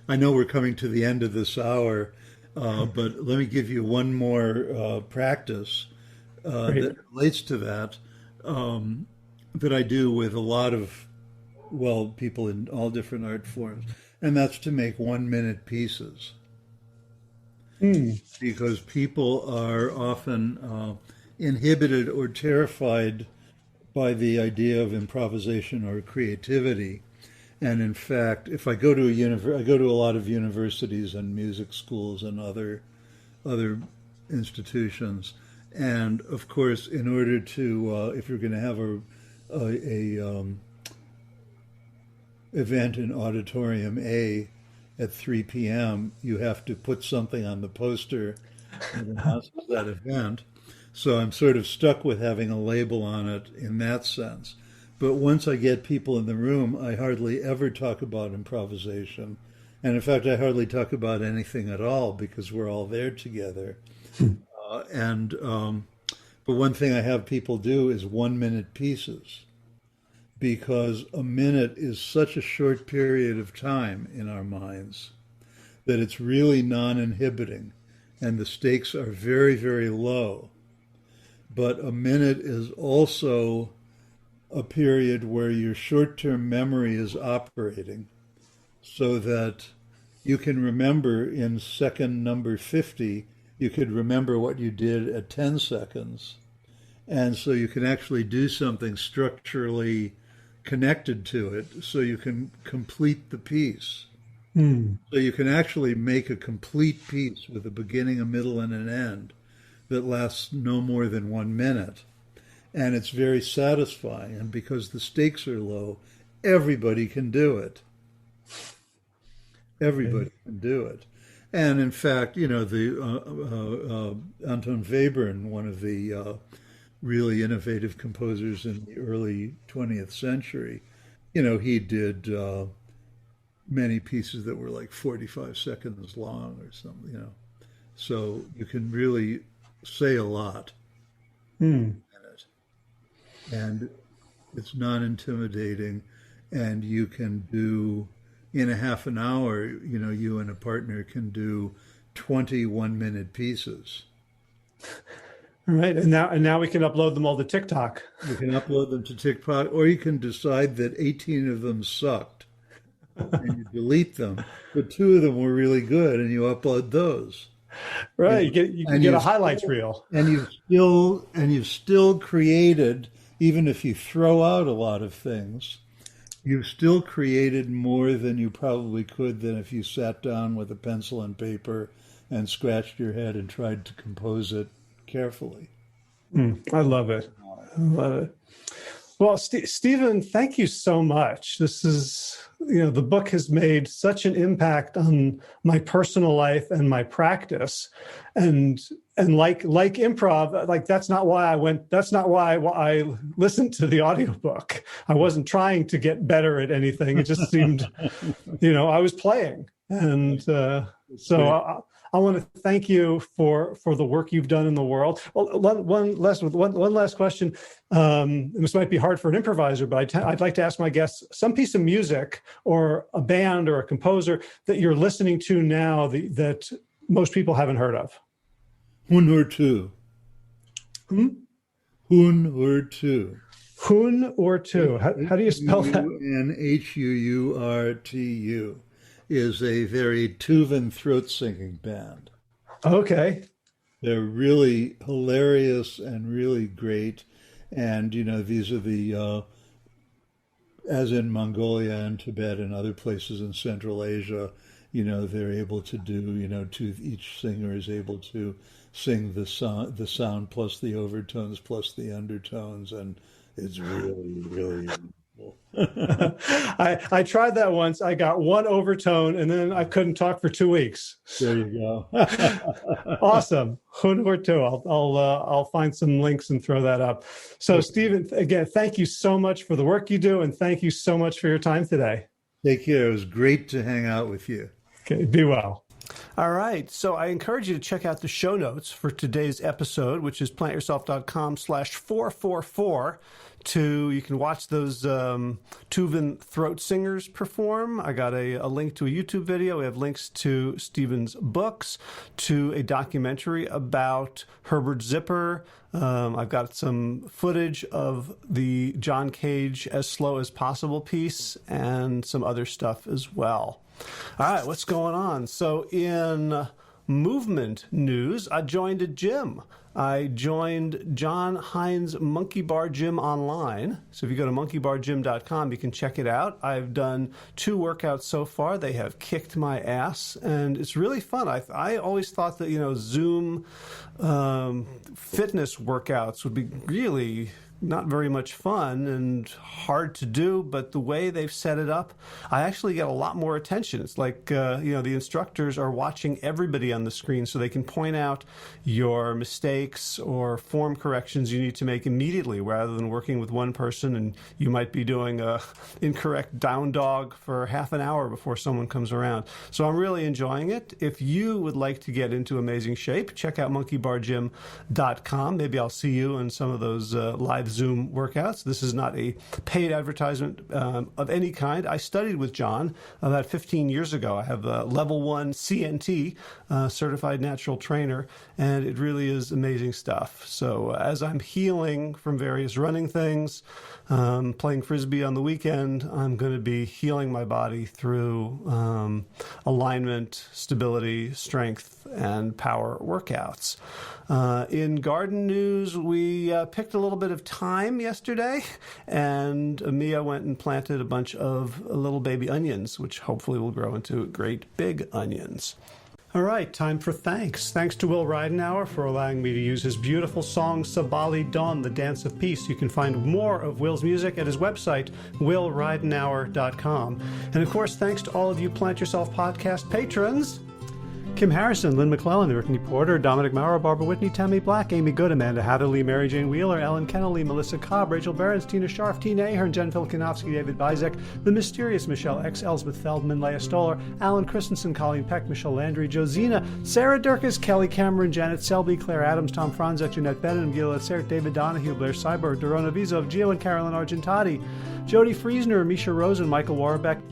I know we're coming to the end of this hour, but let me give you one more practice Great. that relates to that, that I do with a lot of, well, people in all different art forms, and that's to make 1 minute pieces, Mm. because people are often inhibited or terrified by the idea of improvisation or creativity. And in fact, if I go to I go to a lot of universities and music schools and other institutions, and of course, in order to if you're going to have a event in Auditorium A at 3 p.m., you have to put something on the poster that announces that event. So I'm sort of stuck with having a label on it in that sense. But once I get people in the room, I hardly ever talk about improvisation. And in fact, I hardly talk about anything at all because we're all there together. And But one thing I have people do is 1 minute pieces, because a minute is such a short period of time in our minds that it's really non-inhibiting, and the stakes are very, very low. But a minute is also a period where your short-term memory is operating, so that you can remember in second number 50, you could remember what you did at 10 seconds. And so you can actually do something structurally connected to it, so you can complete the piece. Mm. So you can actually make a complete piece with a beginning, a middle, and an end that lasts no more than 1 minute. And it's very satisfying. And because the stakes are low, everybody can do it. Everybody can do it. And in fact, the Anton Webern, one of the really innovative composers in the early 20th century, he did many pieces that were like 45 seconds long or something. So you can really say a lot Mm. in it. And it's non intimidating. And you can do, in a half an hour, you and a partner can do 21 minute pieces. Right. And now we can upload them all to TikTok. You can upload them to TikTok, or you can decide that 18 of them sucked and you delete them, but 2 of them were really good and you upload those. Right. And, You can get a highlights reel. and you've still created, even if you throw out a lot of things, you've still created more than you probably could than if you sat down with a pencil and paper and scratched your head and tried to compose it carefully. I love it. I love it. Well, Stephen, thank you so much. This is, the book has made such an impact on my personal life and my practice. And like improv, like that's not why I listened to the audiobook. I wasn't trying to get better at anything. It just seemed, I was playing. And so I want to thank you for the work you've done in the world. Well, one last question. This might be hard for an improviser, but I'd like to ask my guests some piece of music or a band or a composer that you're listening to now that most people haven't heard of. Hun Hurtu. Hun Hurtu. Hun Hurtu. How do you spell that? Huurtu is a very Tuvan throat singing band. Okay. They're really hilarious and really great. And, these are the, as in Mongolia and Tibet and other places in Central Asia, they're able to do, each singer is able to sing the sound plus the overtones plus the undertones. And it's really, really cool. I tried that once. I got one overtone and then I couldn't talk for 2 weeks. There you go. Awesome. Hun Hurtu. I'll find some links and throw that up. So Stephen, again, thank you so much for the work you do, and thank you so much for your time today. Take care. It was great to hang out with you. Okay, be well. All right. So I encourage you to check out the show notes for today's episode, which is plantyourself.com/444. You can watch those Tuvan throat singers perform. I got a link to a YouTube video. We have links to Stephen's books, to a documentary about Herbert Zipper. I've got some footage of the John Cage As Slow as Possible piece and some other stuff as well. All right, what's going on? So in movement news, I joined a gym. I joined John Hines' Monkey Bar Gym online. So if you go to monkeybargym.com, you can check it out. I've done 2 workouts so far. They have kicked my ass, and it's really fun. I always thought that, Zoom fitness workouts would be really not very much fun and hard to do, but the way they've set it up, I actually get a lot more attention. It's like, the instructors are watching everybody on the screen so they can point out your mistakes or form corrections you need to make immediately rather than working with one person and you might be doing a incorrect down dog for half an hour before someone comes around. So I'm really enjoying it. If you would like to get into amazing shape, check out monkeybargym.com. Maybe I'll see you in some of those live Zoom workouts. This is not a paid advertisement of any kind. I studied with John about 15 years ago. I have a level 1 CNT, certified natural trainer, and it really is amazing stuff. So as I'm healing from various running things, playing Frisbee on the weekend, I'm going to be healing my body through alignment, stability, strength, and power workouts. In garden news, we picked a little bit of thyme yesterday, and Mia went and planted a bunch of little baby onions, which hopefully will grow into great big onions. All right, time for thanks. Thanks to Will Ridenauer for allowing me to use his beautiful song Sabali Dawn, the Dance of Peace. You can find more of Will's music at his website, willridenauer.com. And of course, thanks to all of you Plant Yourself podcast patrons. Kim Harrison, Lynn McClellan, Brittany Porter, Dominic Maurer, Barbara Whitney, Tammy Black, Amy Good, Amanda Hatherley, Mary Jane Wheeler, Ellen Kennelly, Melissa Cobb, Rachel Behrens, Tina Scharf, Tina Ahern, Jen Filkinovsky, David Bizek, The Mysterious Michelle X, Elsbeth Feldman, Leah Stoller, Alan Christensen, Colleen Peck, Michelle Landry, Josina, Sarah Durkis, Kelly Cameron, Janet Selby, Claire Adams, Tom Franzek, Jeanette Bennett, Gila Sert, David Donahue, Blair Cyber, Dorona Vizov, Gio and Carolyn Argentati, Jody Friesner, Misha Rosen, Michael Warbeck,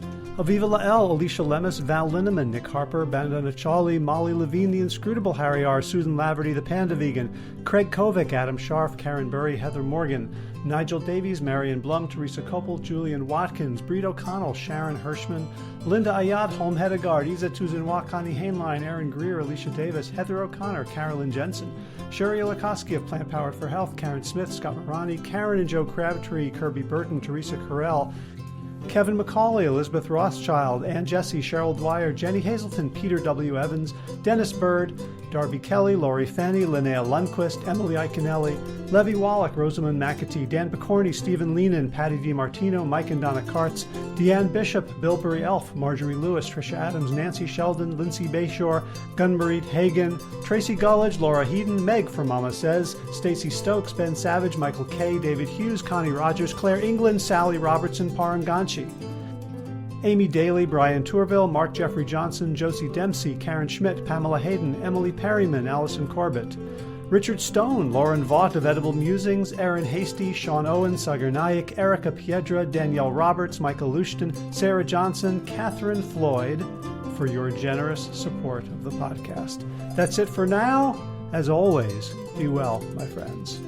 Aviva Lael, Alicia Lemus, Val Linneman, Nick Harper, Bandana Charlie, Molly Levine, The Inscrutable Harry R., Susan Laverty, The Panda Vegan, Craig Kovic, Adam Scharf, Karen Burry, Heather Morgan, Nigel Davies, Marion Blum, Teresa Koppel, Julian Watkins, Breed O'Connell, Sharon Hirschman, Linda Ayad, Holm Hedegaard, Isa Tuzinwa, Connie Hainline, Aaron Greer, Alicia Davis, Heather O'Connor, Carolyn Jensen, Sherry Olakoski of Plant Powered for Health, Karen Smith, Scott Marani, Karen and Joe Crabtree, Kirby Burton, Teresa Carell, Kevin McCauley, Elizabeth Rothschild, Ann Jesse, Cheryl Dwyer, Jenny Hazelton, Peter W. Evans, Dennis Bird, Darby Kelly, Laurie Fanny, Linnea Lundquist, Emily Iconelli, Levy Wallach, Rosamund McAtee, Dan Picorni, Stephen Leenan, Patty DiMartino, Mike and Donna Kartz, Deanne Bishop, Bilberry Elf, Marjorie Lewis, Tricia Adams, Nancy Sheldon, Lindsay Bayshore, Gunmarie Hagan, Tracy Gullidge, Laura Heaton, Meg from Mama Says, Stacey Stokes, Ben Savage, Michael Kay, David Hughes, Connie Rogers, Claire England, Sally Robertson, Paranganchi, Amy Daly, Brian Tourville, Mark Jeffrey Johnson, Josie Dempsey, Karen Schmidt, Pamela Hayden, Emily Perryman, Allison Corbett, Richard Stone, Lauren Vaught of Edible Musings, Aaron Hasty, Sean Owen, Sagar Naik, Erica Piedra, Danielle Roberts, Michael Lushton, Sarah Johnson, Catherine Floyd, for your generous support of the podcast. That's it for now. As always, be well, my friends.